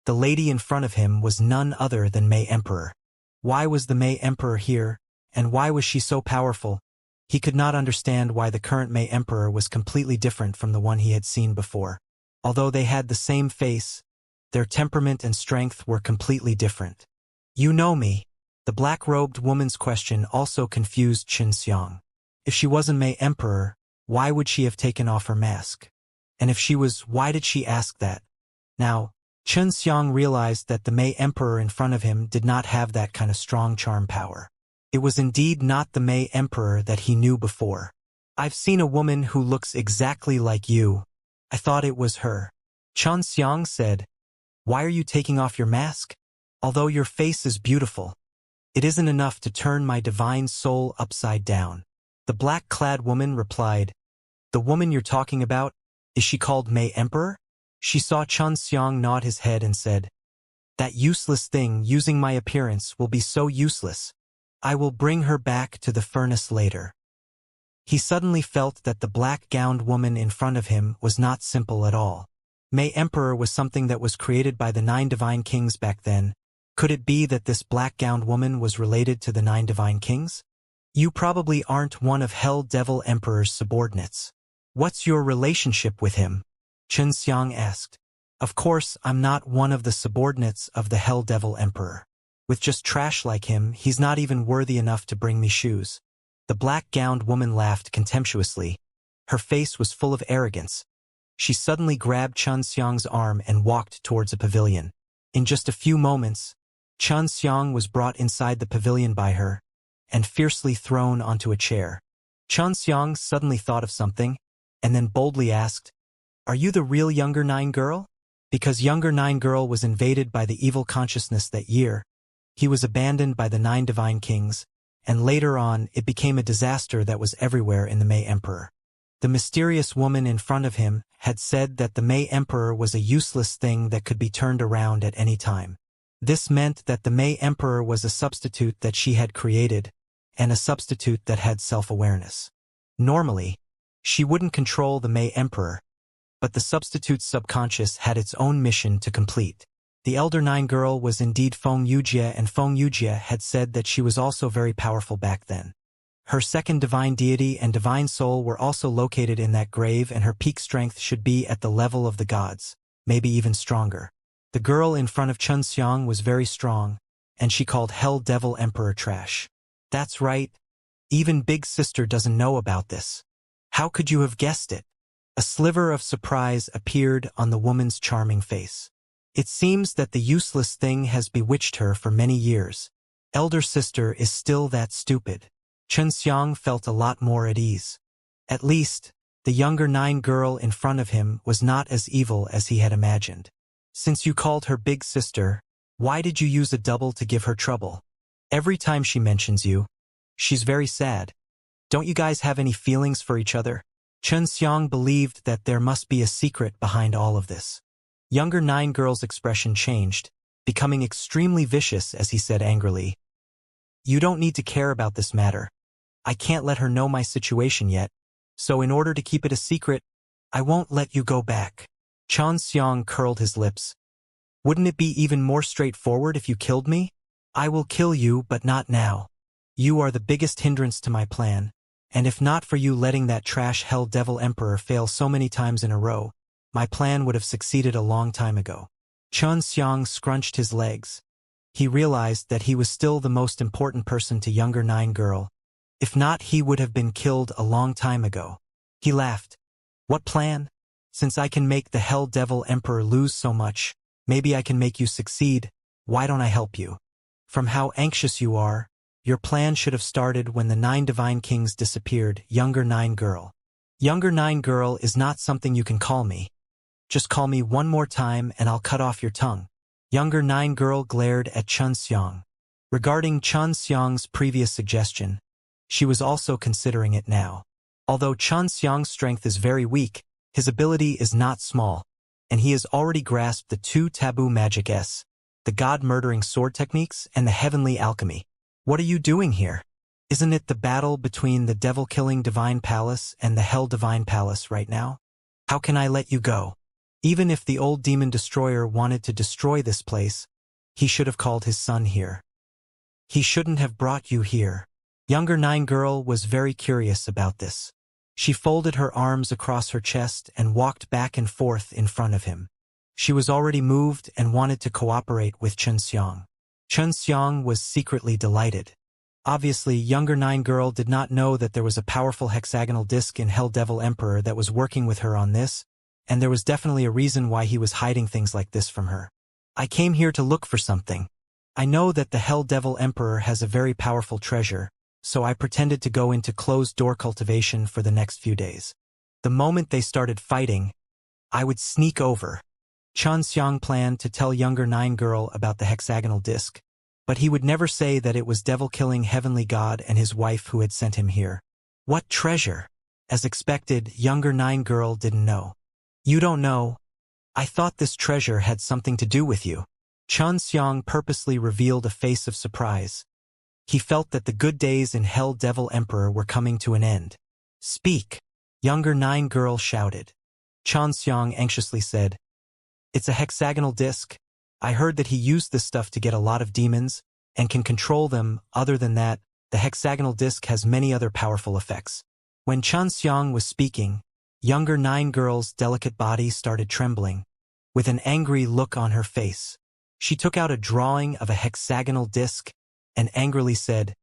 The lady in front of him was none other than May Emperor. Why was the May Emperor here, and why was she so powerful? He could not understand why the current May Emperor was completely different from the one he had seen before. Although they had the same face, their temperament and strength were completely different. You know me. The black-robed woman's question also confused Xianxia. If she wasn't May Emperor, why would she have taken off her mask? And if she was, why did she ask that? Now, Xianxia realized that the May Emperor in front of him did not have that kind of strong charm power. It was indeed not the May Emperor that he knew before. I've seen a woman who looks exactly like you. I thought it was her. Xianxia said, why are you taking off your mask? Although your face is beautiful, it isn't enough to turn my divine soul upside down. The black-clad woman replied, the woman you're talking about, is she called May Emperor? She saw Xianxia nod his head and said, that useless thing using my appearance will be so useless. I will bring her back to the furnace later. He suddenly felt that the black-gowned woman in front of him was not simple at all. May Emperor was something that was created by the 9 divine kings back then. Could it be that this black-gowned woman was related to the 9 divine kings? You probably aren't one of Hell Devil Emperor's subordinates. What's your relationship with him? Xianxia asked. Of course, I'm not one of the subordinates of the Hell Devil Emperor. With just trash like him, he's not even worthy enough to bring me shoes. The black-gowned woman laughed contemptuously. Her face was full of arrogance. She suddenly grabbed Xianxia's arm and walked towards a pavilion. In just a few moments, Xianxia was brought inside the pavilion by her and fiercely thrown onto a chair. Xianxia suddenly thought of something and then boldly asked, are you the real Younger Nine Girl? Because Younger Nine Girl was invaded by the evil consciousness that year, he was abandoned by the 9 divine kings, and later on it became a disaster that was everywhere in the May Emperor. The mysterious woman in front of him had said that the May Emperor was a useless thing that could be turned around at any time. This meant that the May Emperor was a substitute that she had created, and a substitute that had self-awareness. Normally, she wouldn't control the May Emperor, but the substitute's subconscious had its own mission to complete. The Elder Nine Girl was indeed Feng Yujie, and Feng Yujie had said that she was also very powerful back then. Her second divine deity and divine soul were also located in that grave, and her peak strength should be at the level of the gods, maybe even stronger. The girl in front of Xianxia was very strong, and she called Hell Devil Emperor trash. That's right. Even Big Sister doesn't know about this. How could you have guessed it? A sliver of surprise appeared on the woman's charming face. It seems that the useless thing has bewitched her for many years. Elder sister is still that stupid. Xianxia felt a lot more at ease. At least, the Younger Nine Girl in front of him was not as evil as he had imagined. Since you called her Big Sister, why did you use a double to give her trouble? Every time she mentions you, She's very sad. Don't you guys have any feelings for each other? Xianxia believed that there must be a secret behind all of this. Younger Nine Girl's expression changed, becoming extremely vicious as he said angrily, "You don't need to care about this matter. I can't let her know my situation yet, so in order to keep it a secret, I won't let you go back." Xianxia curled his lips. "Wouldn't it be even more straightforward if you killed me? I will kill you, but not now. You are the biggest hindrance to my plan, and if not for you letting that trash hell devil emperor fail so many times in a row, my plan would have succeeded a long time ago." Xianxia scrunched his legs. He realized that he was still the most important person to Younger Nine Girl. If not, he would have been killed a long time ago. He laughed. "What plan? Since I can make the hell devil emperor lose so much, maybe I can make you succeed. Why don't I help you? From how anxious you are, your plan should have started when the 9 divine kings disappeared, Younger Nine Girl. Younger Nine Girl is not something you can call me. Just call me one more time and I'll cut off your tongue." Younger Nine Girl glared at Xianxia. Regarding Xianxia's previous suggestion, she was also considering it now. Although Xianxia's strength is very weak, his ability is not small, and he has already grasped the 2 taboo magic S, the god-murdering sword techniques and the heavenly alchemy. What are you doing here? Isn't it the battle between the devil-killing divine palace and the hell divine palace right now? How can I let you go? Even if the old demon destroyer wanted to destroy this place, he should have called his son here. He shouldn't have brought you here. Younger Nine Girl was very curious about this. She folded her arms across her chest and walked back and forth in front of him. She was already moved and wanted to cooperate with Xianxia. Xianxia was secretly delighted. Obviously, Younger Nine Girl did not know that there was a powerful hexagonal disc in Hell Devil Emperor that was working with her on this, and there was definitely a reason why he was hiding things like this from her. "I came here to look for something. I know that the Hell Devil Emperor has a very powerful treasure, so I pretended to go into closed-door cultivation for the next few days. The moment they started fighting, I would sneak over." Xianxia planned to tell Younger Nine Girl about the hexagonal disc, but he would never say that it was devil-killing heavenly god and his wife who had sent him here. What treasure? As expected, Younger Nine Girl didn't know. "You don't know? I thought this treasure had something to do with you." Xianxia purposely revealed a face of surprise. He felt that the good days in Hell Devil Emperor were coming to an end. "Speak!" Younger Nine Girl shouted. Xianxia anxiously said, "It's a hexagonal disc. I heard that he used this stuff to get a lot of demons, and can control them. Other than that, the hexagonal disc has many other powerful effects." When Xianxia was speaking, Younger Nine Girl's delicate body started trembling, with an angry look on her face. She took out a drawing of a hexagonal disc and angrily said,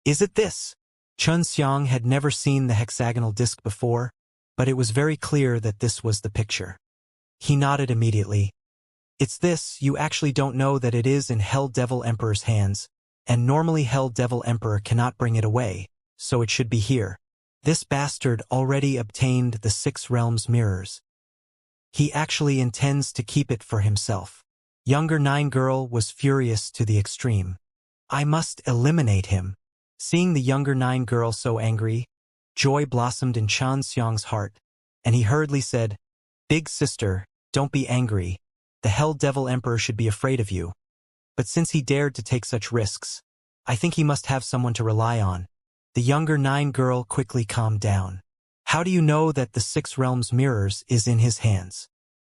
"Is it this?" Xianxia had never seen the hexagonal disc before, but it was very clear that this was the picture. He nodded immediately. "It's this. You actually don't know that it is in Hell Devil Emperor's hands, and normally Hell Devil Emperor cannot bring it away, so it should be here. This bastard already obtained the 6 realms mirrors. He actually intends to keep it for himself." Younger Nine Girl was furious to the extreme. "I must eliminate him." Seeing the Younger Nine Girl so angry, joy blossomed in Xianxia's heart, and he hurriedly said, "Big sister, don't be angry. The Hell Devil Emperor should be afraid of you. But since he dared to take such risks, I think he must have someone to rely on." The Younger Nine Girl quickly calmed down. "How do you know that the 6 realms mirrors is in his hands?"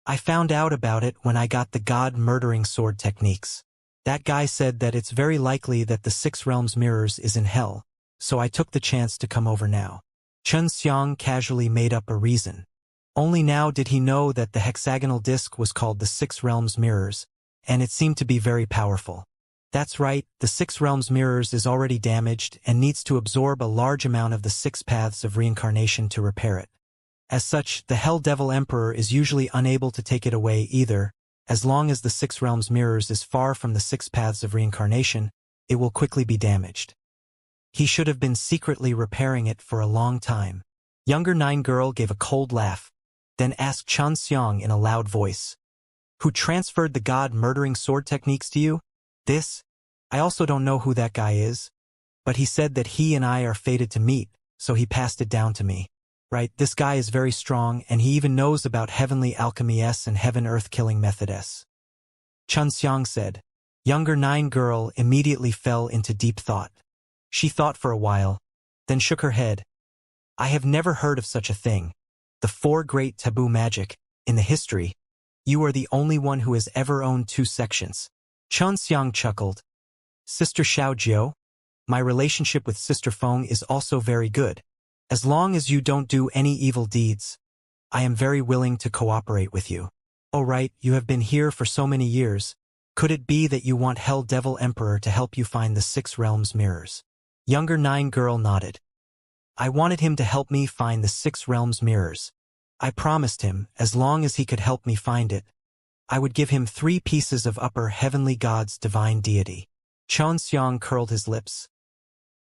"I found out about it when I got the god-murdering sword techniques. That guy said that it's very likely that the 6 realms mirrors is in hell, so I took the chance to come over now." Xianxia casually made up a reason. Only now did he know that the hexagonal disc was called the 6 realms mirrors, and it seemed to be very powerful. "That's right, the 6 realms mirrors is already damaged and needs to absorb a large amount of the 6 paths of reincarnation to repair it. As such, the Hell Devil Emperor is usually unable to take it away either. As long as the 6 realms mirrors is far from the 6 paths of reincarnation, it will quickly be damaged. He should have been secretly repairing it for a long time." Younger Nine Girl gave a cold laugh, then asked Xianxia in a loud voice, "Who transferred the god-murdering sword techniques to you?" "This? I also don't know who that guy is. But he said that he and I are fated to meet, so he passed it down to me. Right, this guy is very strong, and he even knows about heavenly alchemy S and heaven-earth killing method S. Xianxia said. Younger 9 girl immediately fell into deep thought. She thought for a while, then shook her head. I have never heard of such a thing. The 4 great taboo magic, in the history, you are the only one who has ever owned 2 sections. Xianxia chuckled. Sister Xiaojiu, my relationship with Sister Feng is also very good. As long as you don't do any evil deeds, I am very willing to cooperate with you. Oh right, you have been here for so many years. Could it be that you want Hell Devil Emperor to help you find the 6 realms mirrors? Younger 9 girl nodded. I wanted him to help me find the 6 realms mirrors. I promised him, as long as he could help me find it, I would give him 3 pieces of upper heavenly God's divine deity. Xianxia curled his lips.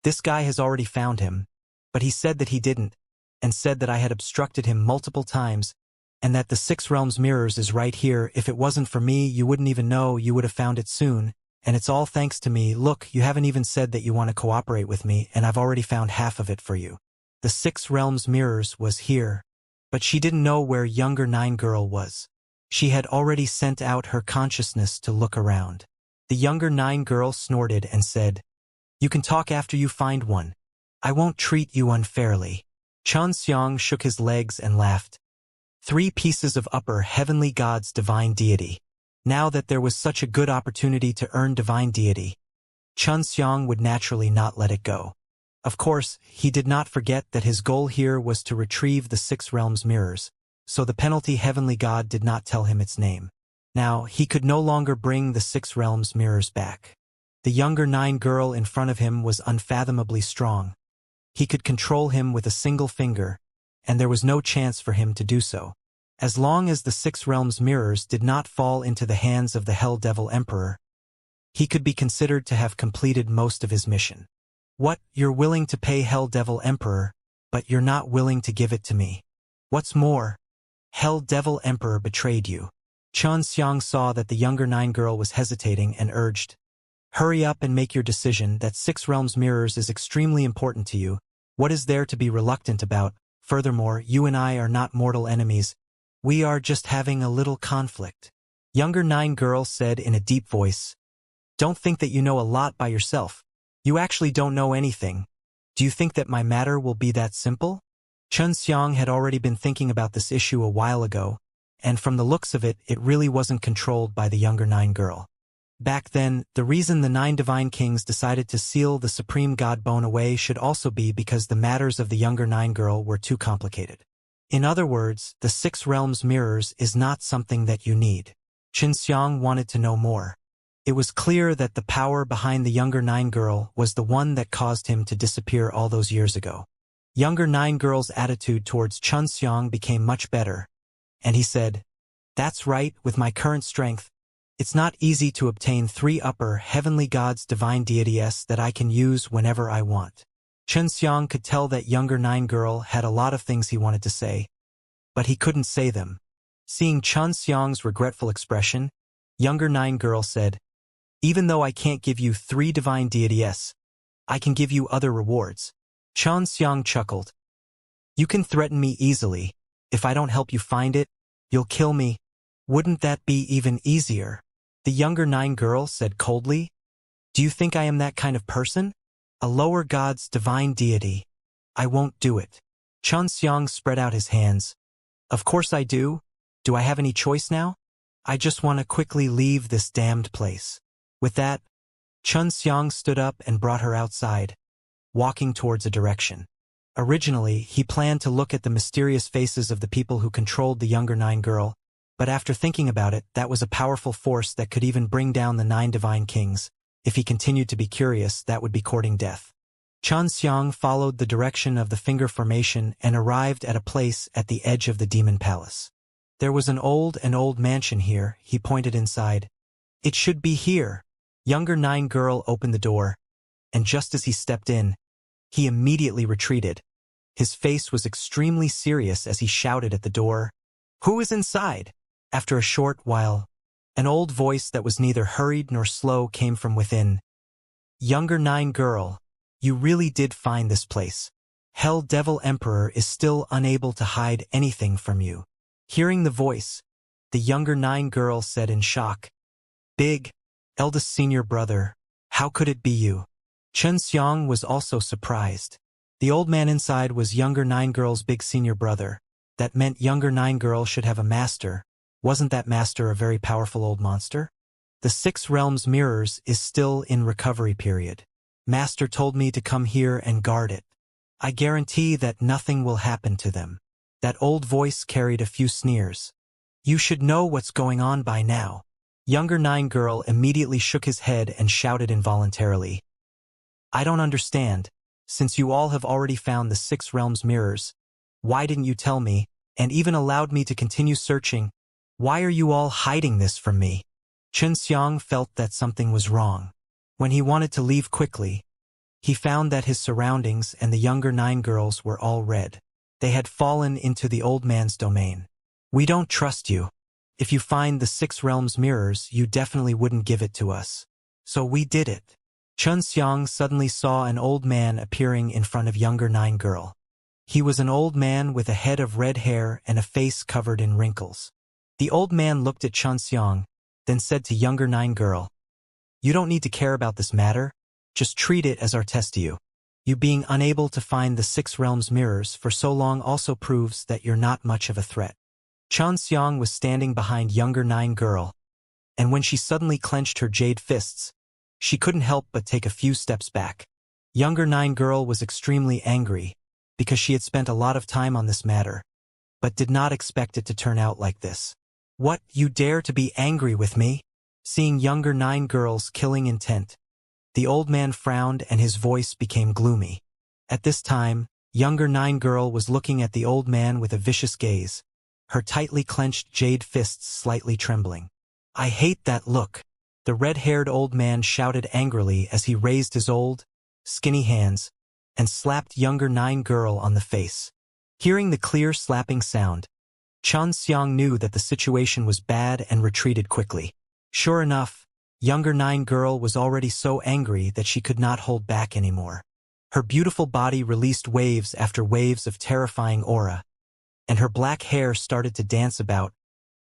This guy has already found him, but he said that he didn't, and said that I had obstructed him multiple times, and that the 6 realms mirrors is right here. If it wasn't for me, you wouldn't even know. You would have found it soon, and it's all thanks to me. Look, you haven't even said that you want to cooperate with me, and I've already found half of it for you. The 6 realms mirrors was here, but she didn't know where younger 9 girl was. She had already sent out her consciousness to look around. The younger 9 girl snorted and said, You can talk after you find one. I won't treat you unfairly. Xianxia shook his legs and laughed. 3 pieces of upper heavenly God's divine deity. Now that there was such a good opportunity to earn divine deity, Xianxia would naturally not let it go. Of course, he did not forget that his goal here was to retrieve the 6 realms mirrors, so the penalty heavenly God did not tell him its name. Now, he could no longer bring the 6 realms mirrors back. The younger 9 girl in front of him was unfathomably strong. He could control him with a single finger, and there was no chance for him to do so. As long as the 6 realms mirrors did not fall into the hands of the Hell Devil Emperor, he could be considered to have completed most of his mission. What, you're willing to pay Hell Devil Emperor, but you're not willing to give it to me. What's more, Hell Devil Emperor betrayed you. Xianxia saw that the younger 9 girl was hesitating and urged, Hurry up and make your decision. That 6 realms mirrors is extremely important to you. What is there to be reluctant about? Furthermore, you and I are not mortal enemies. We are just having a little conflict. Younger 9 girl said in a deep voice, Don't think that you know a lot by yourself. You actually don't know anything. Do you think that my matter will be that simple? Xianxia had already been thinking about this issue a while ago, and from the looks of it, it really wasn't controlled by the younger 9 girl. Back then, the reason the 9 divine kings decided to seal the supreme god bone away should also be because the matters of the younger 9 girl were too complicated. In other words, the 6 realms mirrors is not something that you need. Xianxia wanted to know more. It was clear that the power behind the younger 9 girl was the one that caused him to disappear all those years ago. Younger 9 girl's attitude towards Xianxia became much better, and he said, That's right, with my current strength, it's not easy to obtain 3 upper heavenly God's divine deities that I can use whenever I want. Xianxia could tell that younger 9 girl had a lot of things he wanted to say, but he couldn't say them. Seeing Xianxia's regretful expression, younger 9 girl said, Even though I can't give you 3 divine deities, I can give you other rewards. Xianxia chuckled. You can threaten me easily. If I don't help you find it, you'll kill me. Wouldn't that be even easier? The younger 9 girl said coldly. Do you think I am that kind of person? A lower God's divine deity. I won't do it. Xianxia spread out his hands. Of course I do. Do I have any choice now? I just want to quickly leave this damned place. With that, Xianxia stood up and brought her outside, walking towards a direction. Originally, he planned to look at the mysterious faces of the people who controlled the younger 9 girl, but after thinking about it, that was a powerful force that could even bring down the 9 divine kings. If he continued to be curious, that would be courting death. Xianxia followed the direction of the finger formation and arrived at a place at the edge of the demon palace. There was an old mansion here. He pointed inside. It should be here. Younger 9 girl opened the door, and just as he stepped in, he immediately retreated. His face was extremely serious as he shouted at the door, Who is inside? After a short while, an old voice that was neither hurried nor slow came from within. Younger 9 girl, You really did find this place. Hell Devil Emperor is still unable to hide anything from you. Hearing the voice, the younger 9 girl said in shock, Big, eldest senior brother, how could it be you? Xianxia was also surprised. The old man inside was younger 9 girl's big senior brother. That meant younger 9 girl should have a master. Wasn't that master a very powerful old monster? The 6 realms mirrors is still in recovery period. Master told me to come here and guard it. I guarantee that nothing will happen to them. That old voice carried a few sneers. You should know what's going on by now. Younger 9 girl immediately shook his head and shouted involuntarily. I don't understand. Since you all have already found the 6 realms mirrors, why didn't you tell me, and even allowed me to continue searching? Why are you all hiding this from me? Xianxia felt that something was wrong. When he wanted to leave quickly, he found that his surroundings and the younger 9 girls were all red. They had fallen into the old man's domain. We don't trust you. If you find the 6 realms mirrors, you definitely wouldn't give it to us. So we did it. Xianxia suddenly saw an old man appearing in front of younger 9 girl. He was an old man with a head of red hair and a face covered in wrinkles. The old man looked at Xianxia, then said to younger 9 girl, You don't need to care about this matter. Just treat it as our test to you. You being unable to find the 6 realms mirrors for so long also proves that you're not much of a threat. Xianxia was standing behind younger 9 girl, and when she suddenly clenched her jade fists, she couldn't help but take a few steps back. Younger 9 girl was extremely angry, because she had spent a lot of time on this matter, but did not expect it to turn out like this. What, you dare to be angry with me? Seeing younger 9 girl's killing intent, the old man frowned and his voice became gloomy. At this time, younger 9 girl was looking at the old man with a vicious gaze, her tightly clenched jade fists slightly trembling. I hate that look. The red-haired old man shouted angrily as he raised his old, skinny hands and slapped younger 9 girl on the face. Hearing the clear slapping sound, Xianxia knew that the situation was bad and retreated quickly. Sure enough, younger 9 girl was already so angry that she could not hold back anymore. Her beautiful body released waves after waves of terrifying aura, and her black hair started to dance about,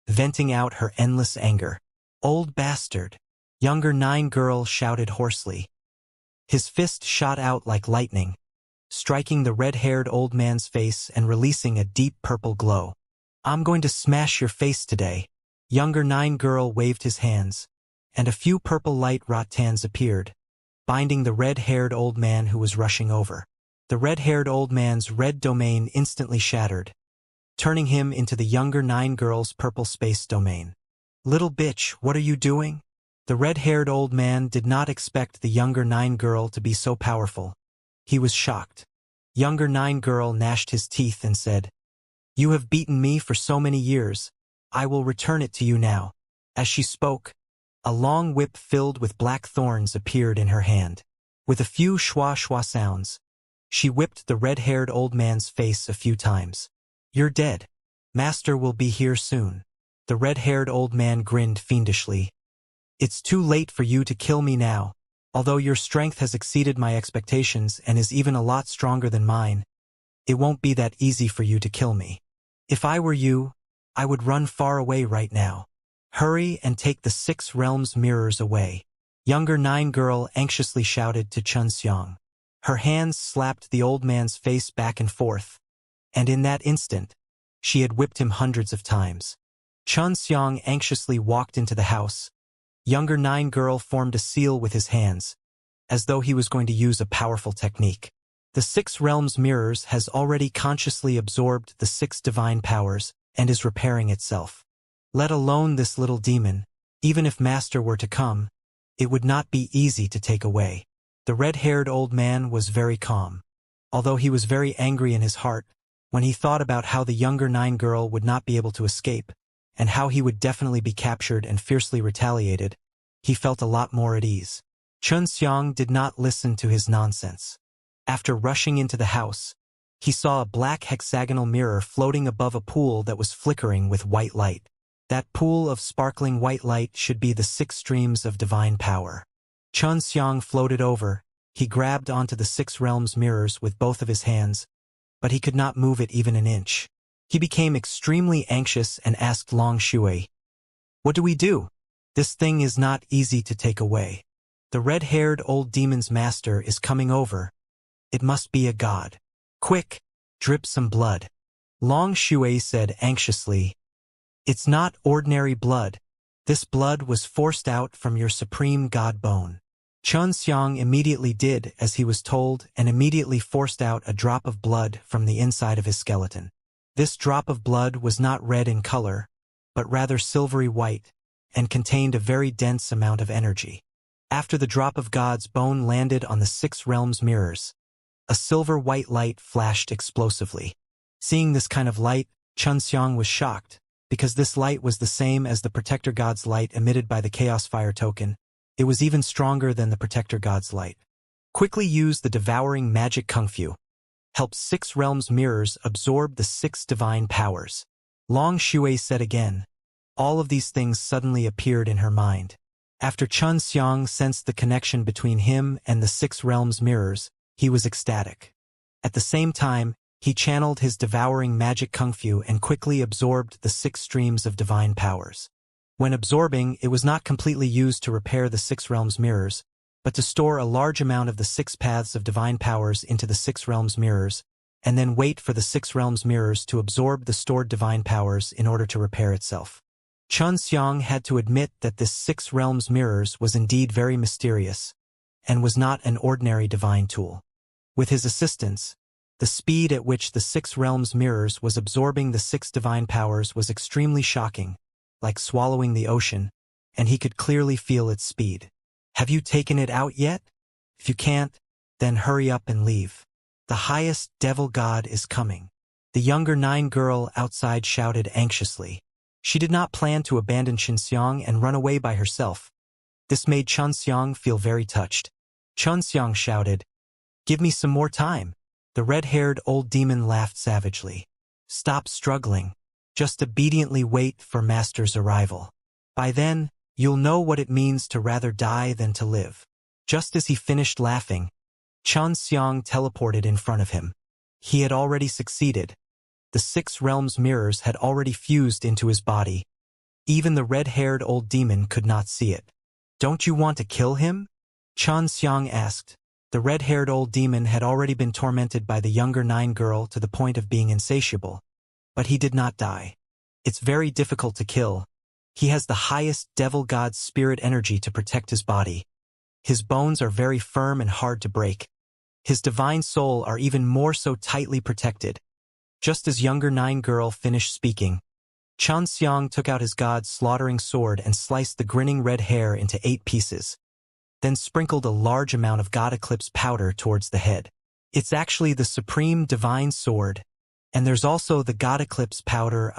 venting out her endless anger. Old bastard! Younger 9 girl shouted hoarsely. His fist shot out like lightning, striking the red-haired old man's face and releasing a deep purple glow. I'm going to smash your face today. Younger 9 girl waved his hands, and a few purple light rattans appeared, binding the red-haired old man who was rushing over. The red-haired old man's red domain instantly shattered, turning him into the younger 9 girl's purple space domain. Little bitch, what are you doing? The red-haired old man did not expect the younger 9 girl to be so powerful. He was shocked. Younger 9 girl gnashed his teeth and said, You have beaten me for so many years. I will return it to you now. As she spoke, a long whip filled with black thorns appeared in her hand. With a few schwa-schwa sounds, she whipped the red-haired old man's face a few times. You're dead. Master will be here soon. The red-haired old man grinned fiendishly. It's too late for you to kill me now. Although your strength has exceeded my expectations and is even a lot stronger than mine, it won't be that easy for you to kill me. If I were you, I would run far away right now. Hurry and take the 6 realms mirrors away. Younger 9 girl anxiously shouted to Xianxia. Her hands slapped the old man's face back and forth, and in that instant, she had whipped him hundreds of times. Xianxia anxiously walked into the house. Younger 9 girl formed a seal with his hands, as though he was going to use a powerful technique. The 6 realms mirrors has already consciously absorbed the 6 divine powers and is repairing itself. Let alone this little demon, even if Master were to come, it would not be easy to take away. The red-haired old man was very calm. Although he was very angry in his heart, when he thought about how the younger 9 girl would not be able to escape, and how he would definitely be captured and fiercely retaliated, he felt a lot more at ease. Xianxia did not listen to his nonsense. After rushing into the house, he saw a black hexagonal mirror floating above a pool that was flickering with white light. That pool of sparkling white light should be the 6 streams of divine power. Xianxia floated over. He grabbed onto the six realms mirrors with both of his hands, but he could not move it even an inch. He became extremely anxious and asked Long Shui, "What do we do? This thing is not easy to take away. The red-haired old demon's master is coming over. It must be a god. Quick, drip some blood." Long Shui said anxiously, "It's not ordinary blood. This blood was forced out from your supreme god bone." Xianxia immediately did as he was told and immediately forced out a drop of blood from the inside of his skeleton. This drop of blood was not red in color, but rather silvery white, and contained a very dense amount of energy. After the drop of God's bone landed on the six realms mirrors, a silver-white light flashed explosively. Seeing this kind of light, Xianxia was shocked, because this light was the same as the Protector God's light emitted by the Chaos Fire token. It was even stronger than the Protector God's light. Quickly use the devouring magic kung fu. Help six realms mirrors absorb the six divine powers. Long Shui said again. All of these things suddenly appeared in her mind. After Xianxia sensed the connection between him and the six realms mirrors, he was ecstatic. At the same time, he channeled his devouring magic kung fu and quickly absorbed the six streams of divine powers. When absorbing, it was not completely used to repair the six realms mirrors, but to store a large amount of the six paths of divine powers into the six realms mirrors, and then wait for the six realms mirrors to absorb the stored divine powers in order to repair itself. Xianxia had to admit that this six realms mirrors was indeed very mysterious, and was not an ordinary divine tool. With his assistance, the speed at which the six realms mirrors was absorbing the six divine powers was extremely shocking, like swallowing the ocean, and he could clearly feel its speed. "Have you taken it out yet? If you can't, then hurry up and leave. The highest devil god is coming." The younger nine girl outside shouted anxiously. She did not plan to abandon Xianxia and run away by herself. This made Xianxia feel very touched. Xianxia shouted, "Give me some more time." The red-haired old demon laughed savagely. "Stop struggling. Just obediently wait for Master's arrival. By then, you'll know what it means to rather die than to live." Just as he finished laughing, Xianxia teleported in front of him. He had already succeeded. The six realms mirrors had already fused into his body. Even the red-haired old demon could not see it. "Don't you want to kill him?" Xianxia asked. The red-haired old demon had already been tormented by the younger nine girl to the point of being insatiable. But he did not die. It's very difficult to kill. He has the highest devil god's spirit energy to protect his body. His bones are very firm and hard to break. His divine soul are even more so tightly protected. Just as younger nine girl finished speaking, Xianxia took out his god's slaughtering sword and sliced the grinning red hair into 8 pieces, then sprinkled a large amount of God Eclipse powder towards the head. It's actually the supreme divine sword. And there's also the God Eclipse powder.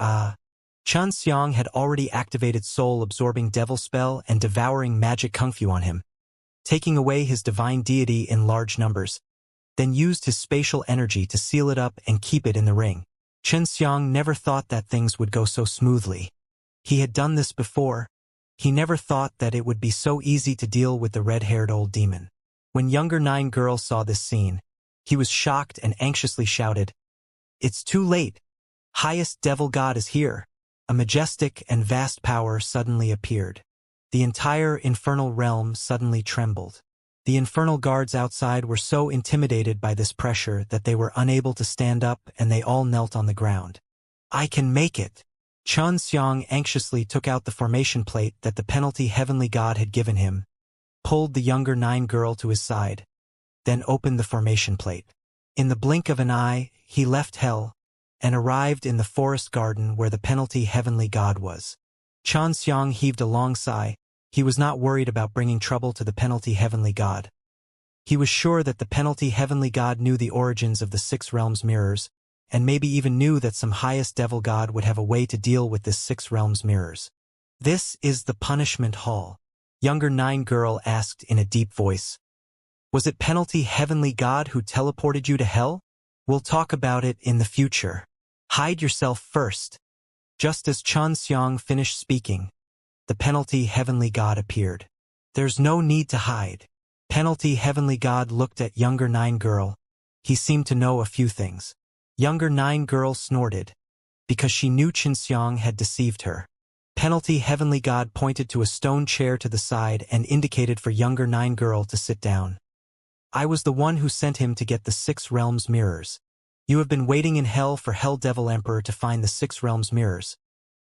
Xianxia had already activated soul-absorbing devil spell and devouring magic kung fu on him, taking away his divine deity in large numbers, then used his spatial energy to seal it up and keep it in the ring. Xianxia never thought that things would go so smoothly. He had done this before. He never thought that it would be so easy to deal with the red-haired old demon. When younger nine girl saw this scene, he was shocked and anxiously shouted, "It's too late. Highest devil god is here." A majestic and vast power suddenly appeared. The entire infernal realm suddenly trembled. The infernal guards outside were so intimidated by this pressure that they were unable to stand up and they all knelt on the ground. "I can make it." Xianxia anxiously took out the formation plate that the penalty heavenly god had given him, pulled the younger nine girl to his side, then opened the formation plate. In the blink of an eye, he left hell and arrived in the forest garden where the penalty heavenly god was. Xianxia heaved a long sigh. He was not worried about bringing trouble to the penalty heavenly god. He was sure that the penalty heavenly god knew the origins of the six realms mirrors, and maybe even knew that some highest devil god would have a way to deal with this six realms mirrors. "This is the punishment hall," younger nine girl asked in a deep voice. "Was it penalty heavenly god who teleported you to hell? We'll talk about it in the future. Hide yourself first." Just as Xianxia finished speaking, the penalty heavenly god appeared. "There's no need to hide. Penalty Heavenly God looked at younger 9 girl. He seemed to know a few things. Younger 9 girl snorted, because she knew Xianxia had deceived her. Penalty Heavenly God pointed to a stone chair to the side and indicated for younger 9 girl to sit down. I was the one who sent him to get the 6 realms mirrors. You have been waiting in hell for Hell Devil Emperor to find the 6 realms mirrors.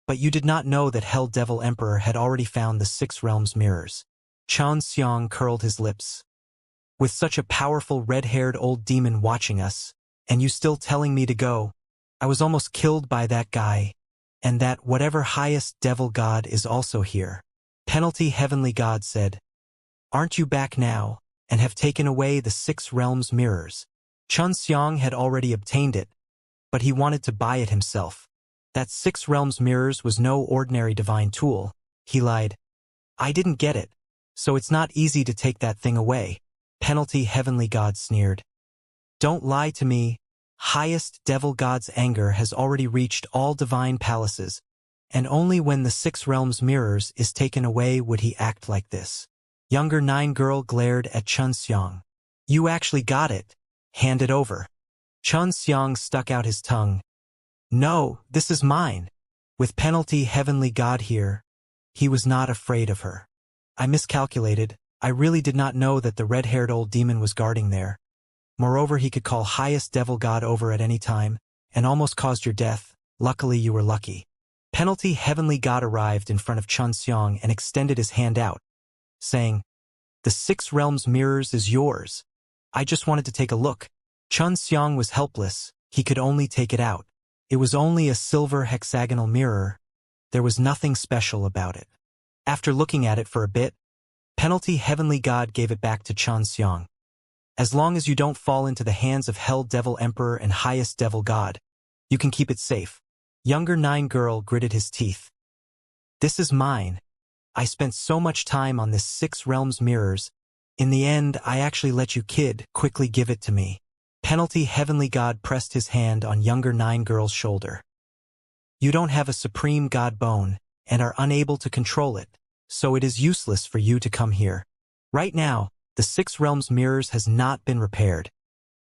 But you did not know that Hell Devil Emperor had already found the 6 realms mirrors. Xianxia curled his lips. With such a powerful red-haired old demon watching us, and you still telling me to go, I was almost killed by that guy, and that whatever highest devil god is also here. Penalty Heavenly God said, aren't you back now, and have taken away the 6 realms mirrors? Xianxia had already obtained it, but he wanted to buy it himself. That 6 realms mirrors was no ordinary divine tool. He lied. I didn't get it, so it's not easy to take that thing away. Penalty Heavenly God sneered. Don't lie to me. Highest devil god's anger has already reached all divine palaces, and only when the 6 realms mirrors is taken away would he act like this. Younger 9 girl glared at Xianxia. You actually got it. Hand it over. Xianxia stuck out his tongue. No, this is mine. With Penalty Heavenly God here, he was not afraid of her. I miscalculated. I really did not know that the red-haired old demon was guarding there. Moreover, he could call highest devil god over at any time, and almost caused your death. Luckily you were lucky. Penalty Heavenly God arrived in front of Xianxia and extended his hand out, saying, the 6 realms mirrors is yours. I just wanted to take a look. Xianxia was helpless. He could only take it out. It was only a silver hexagonal mirror. There was nothing special about it. After looking at it for a bit, Penalty Heavenly God gave it back to Xianxia. As long as you don't fall into the hands of Hell Devil Emperor and Highest Devil God, you can keep it safe. Younger 9 girl gritted his teeth. This is mine. I spent so much time on this 6 realms mirrors. In the end, I actually let you kid quickly give it to me. Penalty Heavenly God pressed his hand on younger 9 girl's shoulder. You don't have a supreme god bone, and are unable to control it, so it is useless for you to come here. Right now, the 6 realms mirrors has not been repaired,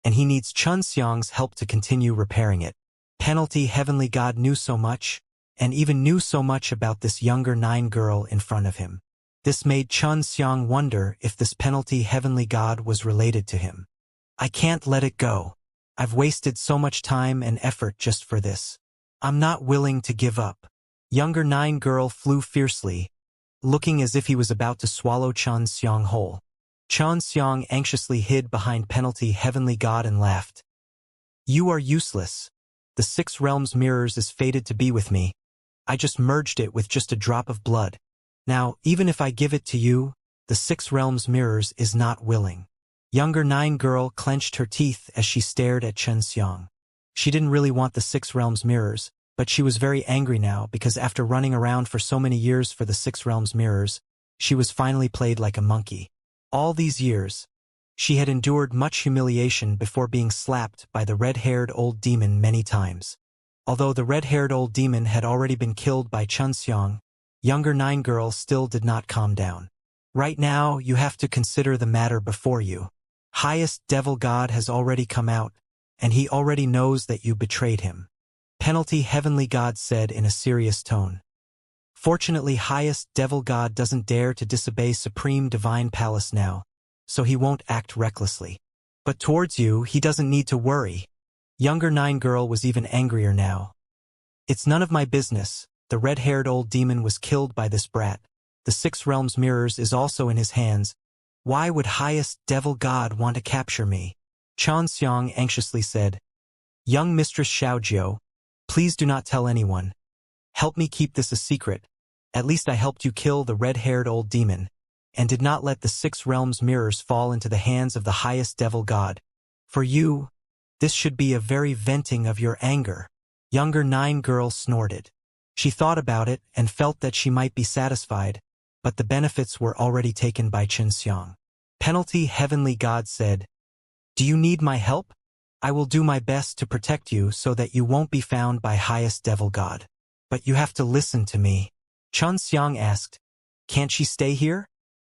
and he needs Xianxia's help to continue repairing it. Penalty Heavenly God knew so much, and even knew so much about this younger 9 girl in front of him. This made Xianxia wonder if this Penalty Heavenly God was related to him. I can't let it go. I've wasted so much time and effort just for this. I'm not willing to give up. Younger 9 girl flew fiercely, looking as if he was about to swallow Xianxia whole. Xianxia anxiously hid behind Penalty Heavenly God and laughed. You are useless. The 6 realms mirrors is fated to be with me. I just merged it with just a drop of blood. Now, even if I give it to you, the 6 realms mirrors is not willing. Younger 9 girl clenched her teeth as she stared at Xianxia. She didn't really want the 6 realms mirrors, but she was very angry now because after running around for so many years for the 6 realms mirrors, she was finally played like a monkey. All these years, she had endured much humiliation before being slapped by the red-haired old demon many times. Although the red-haired old demon had already been killed by Xianxia, younger 9 girl still did not calm down. Right now, you have to consider the matter before you. Highest Devil God has already come out, and he already knows that you betrayed him. Penalty Heavenly God said in a serious tone. Fortunately, Highest Devil God doesn't dare to disobey Supreme Divine Palace now, so he won't act recklessly. But towards you, he doesn't need to worry. Younger 9 girl was even angrier now. It's none of my business. The red-haired old demon was killed by this brat. The 6 realms mirrors is also in his hands. Why would Highest Devil God want to capture me? Xianxia anxiously said. Young Mistress Xiaojiu, please do not tell anyone. Help me keep this a secret. At least I helped you kill the red-haired old demon, and did not let the 6 realms mirrors fall into the hands of the Highest Devil God. For you, this should be a very venting of your anger. Younger 9 girl snorted. She thought about it and felt that she might be satisfied, but the benefits were already taken by Xianxia. Penalty Heavenly God said, do you need my help? I will do my best to protect you so that you won't be found by Highest Devil God. But you have to listen to me. Xianxia asked, can't she stay here?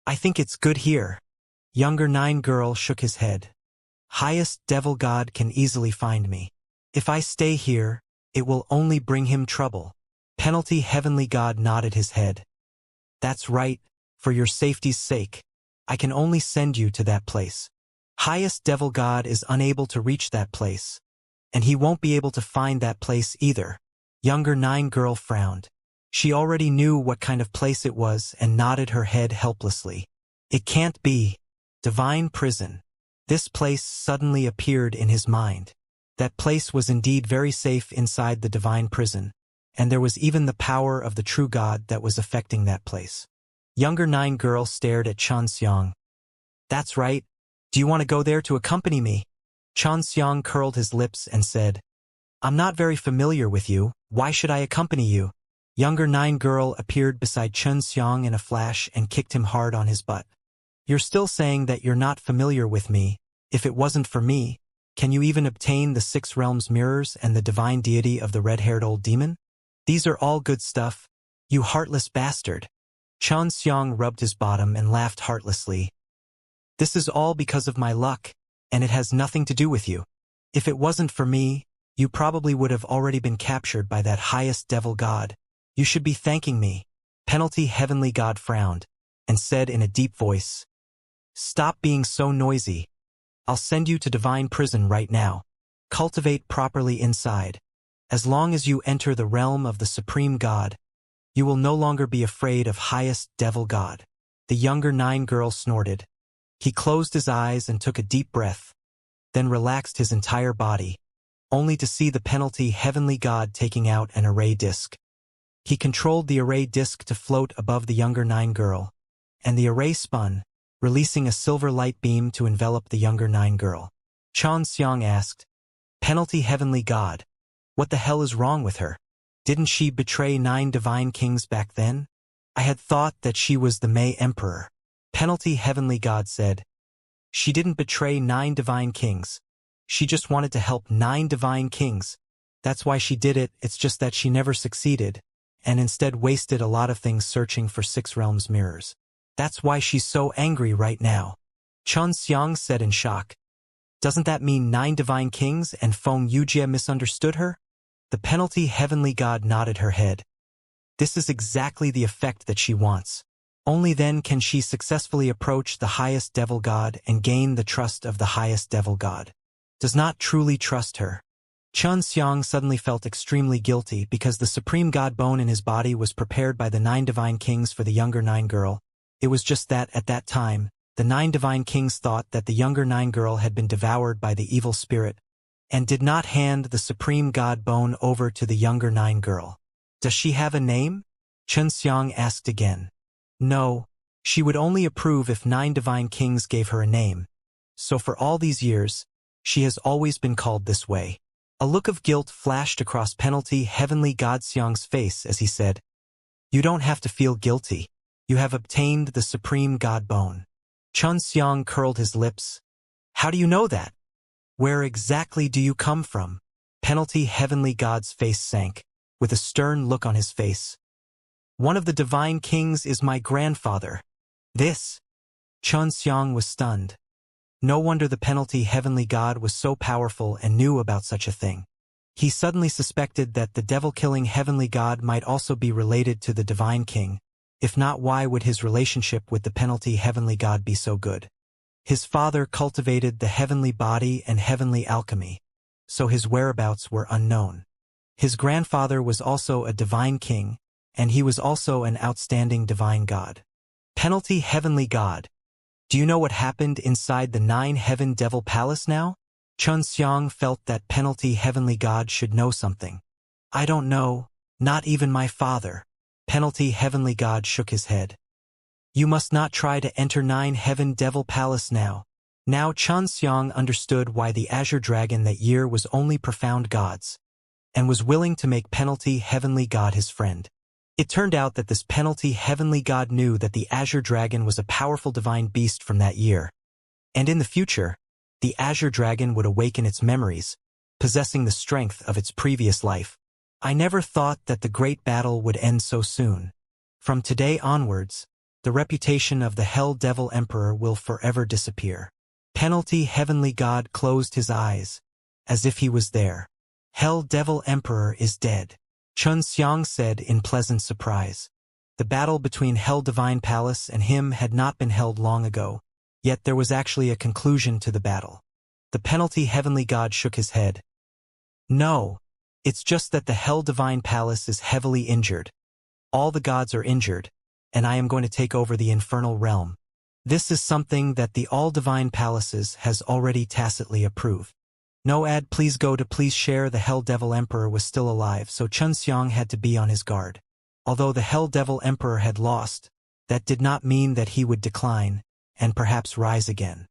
I think it's good here. Younger 9 girl shook his head. Highest devil god can easily find me. If I stay here, it will only bring him trouble. Penalty heavenly god nodded his head. That's right, for your safety's sake. I can only send you to that place. Highest devil god is unable to reach that place. And he won't be able to find that place either. Younger 9 girl frowned. She already knew what kind of place it was and nodded her head helplessly. It can't be. Divine prison. This place suddenly appeared in his mind. That place was indeed very safe inside the divine prison, and there was even the power of the true God that was affecting that place. Younger 9 girl stared at Xianxia. That's right. Do you want to go there to accompany me? Xianxia curled his lips and said, I'm not very familiar with you. Why should I accompany you? Younger 9 girl appeared beside Xianxia in a flash and kicked him hard on his butt. You're still saying that you're not familiar with me. If it wasn't for me, can you even obtain the 6 realms mirrors and the divine deity of the red-haired old demon? These are all good stuff, you heartless bastard. Xianxia rubbed his bottom and laughed heartlessly. This is all because of my luck, and it has nothing to do with you. If it wasn't for me, you probably would have already been captured by that highest devil god. You should be thanking me. Penalty heavenly god frowned, and said in a deep voice, Stop being so noisy. I'll send you to divine prison right now. Cultivate properly inside. As long as you enter the realm of the supreme god, you will no longer be afraid of highest devil god. The younger 9 girl snorted. He closed his eyes and took a deep breath, then relaxed his entire body, only to see the penalty heavenly god taking out an array disc. He controlled the array disc to float above the younger 9 girl, and the array spun, releasing a silver light beam to envelop the younger 9 girl. Xianxia asked, Penalty heavenly god, what the hell is wrong with her? Didn't she betray 9 divine kings back then? I had thought that she was the May Emperor. Penalty heavenly god said, She didn't betray 9 divine kings. She just wanted to help 9 divine kings. That's why she did it. It's just that she never succeeded, and instead wasted a lot of things searching for 6 realms mirrors. That's why she's so angry right now. Xianxia said in shock. Doesn't that mean 9 divine kings and Feng Yujie misunderstood her? The penalty heavenly god nodded her head. This is exactly the effect that she wants. Only then can she successfully approach the highest devil god and gain the trust of the highest devil god. Does not truly trust her. Xianxia suddenly felt extremely guilty because the supreme god bone in his body was prepared by the 9 divine kings for the younger 9 girl. It was just that, at that time, the 9 divine kings thought that the younger 9 girl had been devoured by the evil spirit, and did not hand the supreme god bone over to the younger 9 girl. Does she have a name? Xianxia asked again. No, she would only approve if 9 divine kings gave her a name. So for all these years, she has always been called this way. A look of guilt flashed across penalty heavenly god Xiang's face as he said, You don't have to feel guilty. You have obtained the supreme god bone. Xianxia curled his lips. How do you know that? Where exactly do you come from? Penalty heavenly god's face sank, with a stern look on his face. One of the divine kings is my grandfather. This. Xianxia was stunned. No wonder the penalty heavenly god was so powerful and knew about such a thing. He suddenly suspected that the devil-killing heavenly god might also be related to the divine king. If not, why would his relationship with the penalty heavenly god be so good? His father cultivated the heavenly body and heavenly alchemy, so his whereabouts were unknown. His grandfather was also a divine king, and he was also an outstanding divine god. Penalty heavenly god. Do you know what happened inside the 9 heaven devil palace now? Xianxia felt that penalty heavenly god should know something. I don't know, not even my father. Penalty heavenly god shook his head. You must not try to enter 9 heaven devil palace now. Now Xianxia understood why the azure dragon that year was only profound gods, and was willing to make penalty heavenly god his friend. It turned out that this penalty heavenly god knew that the azure dragon was a powerful divine beast from that year, and in the future, the azure dragon would awaken its memories, possessing the strength of its previous life. I never thought that the great battle would end so soon. From today onwards, The reputation of the Hell Devil Emperor will forever disappear. Penalty Heavenly God closed his eyes, as if he was there. Hell Devil Emperor is dead. Xianxia said in pleasant surprise. The battle between Hell Divine Palace and him had not been held long ago, yet there was actually a conclusion to the battle. The Penalty Heavenly God shook his head. No, it's just that the Hell Divine Palace is heavily injured. All the gods are injured, and I am going to take over the infernal realm. This is something that the All-Divine Palaces has already tacitly approved. No ad please go to please share. The Hell Devil Emperor was still alive, so Xianxia had to be on his guard. Although the Hell Devil Emperor had lost, that did not mean that he would decline, and perhaps rise again.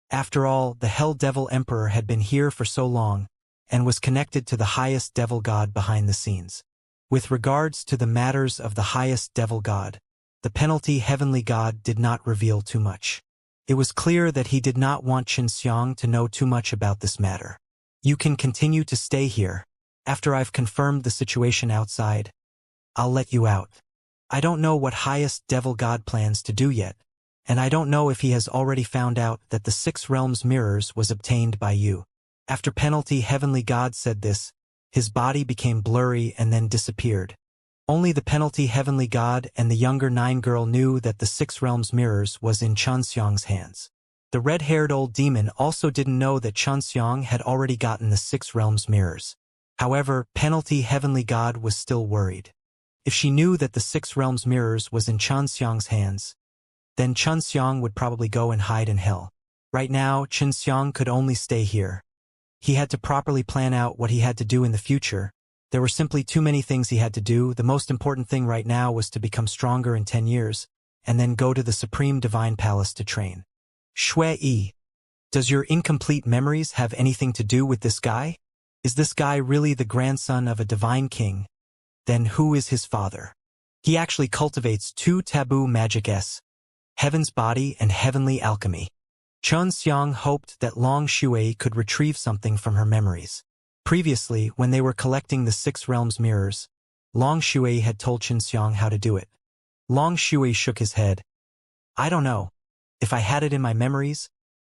After all, the Hell Devil Emperor had been here for so long, and was connected to the highest devil god behind the scenes. With regards to the matters of the highest devil god, the Penalty Heavenly God did not reveal too much. It was clear that he did not want Xianxia to know too much about this matter. You can continue to stay here. After I've confirmed the situation outside, I'll let you out. I don't know what highest devil god plans to do yet, and I don't know if he has already found out that the 6 realms mirrors was obtained by you. After Penalty Heavenly God said this, his body became blurry and then disappeared. Only the Penalty Heavenly God and the younger 9 girl knew that the 6 realms mirrors was in Xianxia's hands. The red-haired old demon also didn't know that Xianxia had already gotten the 6 realms mirrors. However, Penalty Heavenly God was still worried. If she knew that the 6 realms mirrors was in Xianxia's hands, then Xianxia would probably go and hide in hell. Right now, Xianxia could only stay here. He had to properly plan out what he had to do in the future. There were simply too many things he had to do. The most important thing right now was to become stronger in 10 years, and then go to the Supreme Divine Palace to train. Shui, does your incomplete memories have anything to do with this guy? Is this guy really the grandson of a divine king? Then who is his father? He actually cultivates 2 taboo magic S, Heaven's Body and Heavenly Alchemy. Xianxia hoped that Long Shui could retrieve something from her memories. Previously, when they were collecting the 6 realms mirrors, Long Shui had told Xianxia how to do it. Long Shui shook his head. I don't know. If I had it in my memories,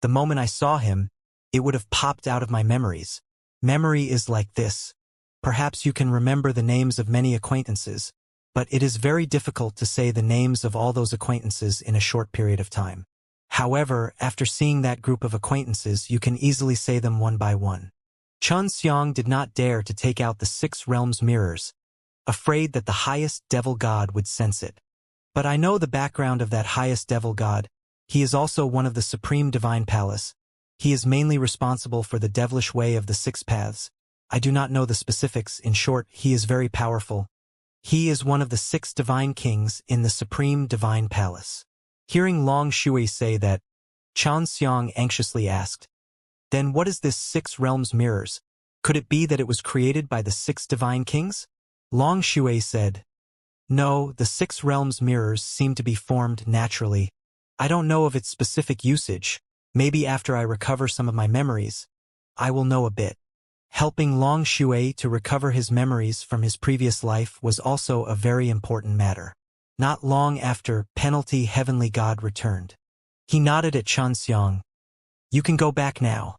the moment I saw him, it would have popped out of my memories. Memory is like this. Perhaps you can remember the names of many acquaintances, but it is very difficult to say the names of all those acquaintances in a short period of time. However, after seeing that group of acquaintances, you can easily say them one by one. Xianxia did not dare to take out the 6 realms mirrors, afraid that the highest devil god would sense it. But I know the background of that highest devil god. He is also one of the Supreme Divine Palace. He is mainly responsible for the devilish way of the 6 paths. I do not know the specifics. In short, he is very powerful. He is one of the 6 divine kings in the Supreme Divine Palace. Hearing Long Shui say that, Xianxia anxiously asked, then what is this 6 realms mirrors? Could it be that it was created by the 6 divine kings? Long Shui said, no, the 6 realms mirrors seem to be formed naturally. I don't know of its specific usage. Maybe after I recover some of my memories, I will know a bit. Helping Long Shui to recover his memories from his previous life was also a very important matter. Not long after, Penalty Heavenly God returned. He nodded at Xianxia. You can go back now.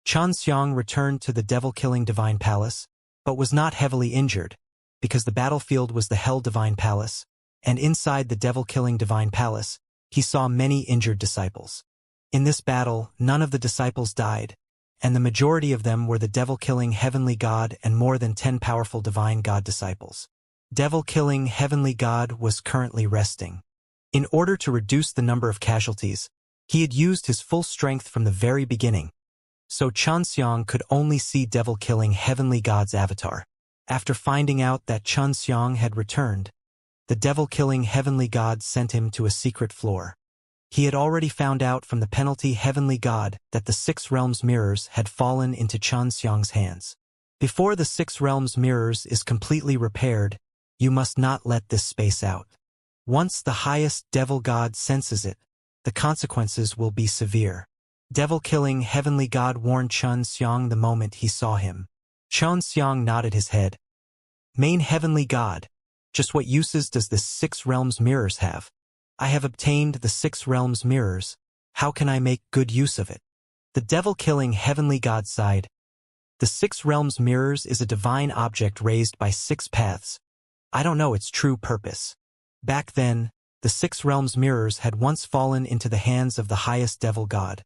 Xianxia returned to the devil-killing Divine Palace, but was not heavily injured, because the battlefield was the Hell Divine Palace, and inside the devil-killing Divine Palace, he saw many injured disciples. In this battle, none of the disciples died, and the majority of them were the devil-killing Heavenly God and more than 10 powerful Divine God disciples. Devil-killing Heavenly God was currently resting. In order to reduce the number of casualties, he had used his full strength from the very beginning, so Xianxia could only see devil-killing Heavenly God's avatar. After finding out that Xianxia had returned, the devil-killing Heavenly God sent him to a secret floor. He had already found out from the Penalty Heavenly God that the 6 realms mirrors had fallen into Xianxia's hands. Before the 6 realms mirrors is completely repaired, you must not let this space out. Once the highest devil god senses it, the consequences will be severe. Devil-killing Heavenly God warned Xianxia the moment he saw him. Xianxia nodded his head. Main Heavenly God, just what uses does this 6 realms mirrors have? I have obtained the 6 realms mirrors. How can I make good use of it? The devil-killing heavenly god sighed. The 6 realms mirrors is a divine object raised by 6 paths. I don't know its true purpose. Back then, the 6 realms mirrors had once fallen into the hands of the highest devil god,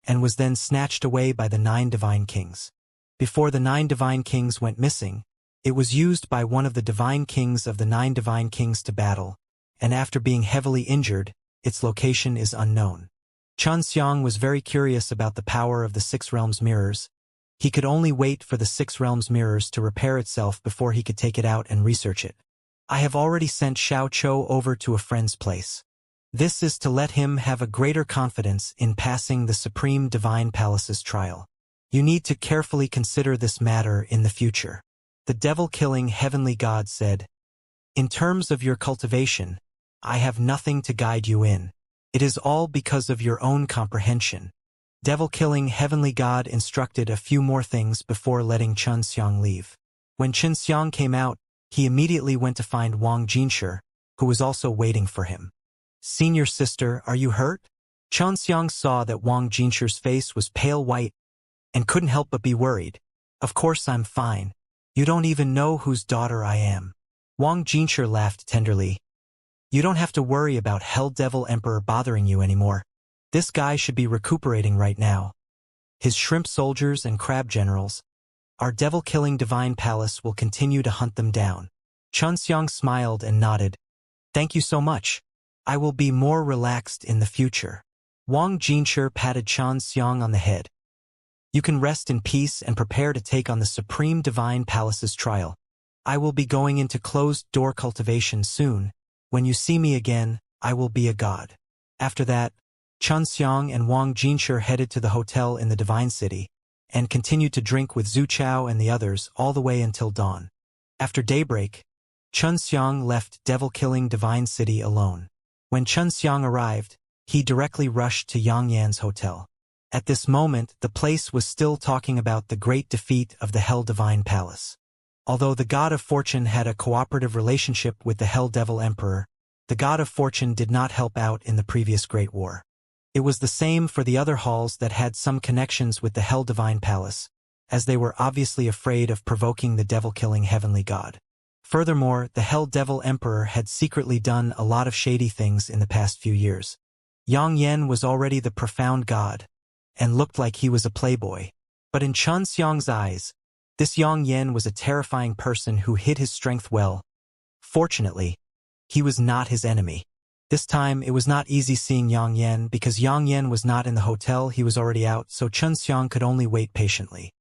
and was then snatched away by the 9 divine kings. Before the 9 divine kings went missing, it was used by one of the divine kings of the 9 divine kings to battle, and after being heavily injured, its location is unknown. Xianxia was very curious about the power of the 6 realms mirrors. He could only wait for the 6 realms mirrors to repair itself before he could take it out and research it. I have already sent Xiao Chou over to a friend's place. This is to let him have a greater confidence in passing the Supreme Divine Palace's trial. You need to carefully consider this matter in the future. The devil-killing heavenly god said, in terms of your cultivation, I have nothing to guide you in. It is all because of your own comprehension. Devil-killing heavenly god instructed a few more things before letting Xianxia leave. When Xianxia came out, he immediately went to find Wang Jinshi, who was also waiting for him. Senior sister, are you hurt? Xianxia saw that Wang Jinshi's face was pale white and couldn't help but be worried. Of course I'm fine. You don't even know whose daughter I am. Wang Jinshi laughed tenderly. You don't have to worry about Hell Devil Emperor bothering you anymore. This guy should be recuperating right now. His shrimp soldiers and crab generals, our devil-killing divine palace will continue to hunt them down. Xianxia smiled and nodded. Thank you so much. I will be more relaxed in the future. Wang Jinshi patted Xianxia on the head. You can rest in peace and prepare to take on the Supreme Divine Palace's trial. I will be going into closed-door cultivation soon. When you see me again, I will be a god. After that, Xianxia and Wang Jinshi headed to the hotel in the Divine City, and continued to drink with Zhu Chao and the others all the way until dawn. After daybreak, Xianxia left devil-killing Divine City alone. When Xianxia arrived, he directly rushed to Yang Yan's hotel. At this moment, the place was still talking about the great defeat of the Hell Divine Palace. Although the God of Fortune had a cooperative relationship with the Hell Devil Emperor, the God of Fortune did not help out in the previous Great War. It was the same for the other halls that had some connections with the Hell Divine Palace, as they were obviously afraid of provoking the devil-killing heavenly god. Furthermore, the Hell Devil Emperor had secretly done a lot of shady things in the past few years. Yang Yan was already the profound god, and looked like he was a playboy. But in Xianxia's eyes, this Yang Yan was a terrifying person who hid his strength well. Fortunately, he was not his enemy. This time, it was not easy seeing Yang Yan because Yang Yan was not in the hotel, he was already out, so Xianxia could only wait patiently.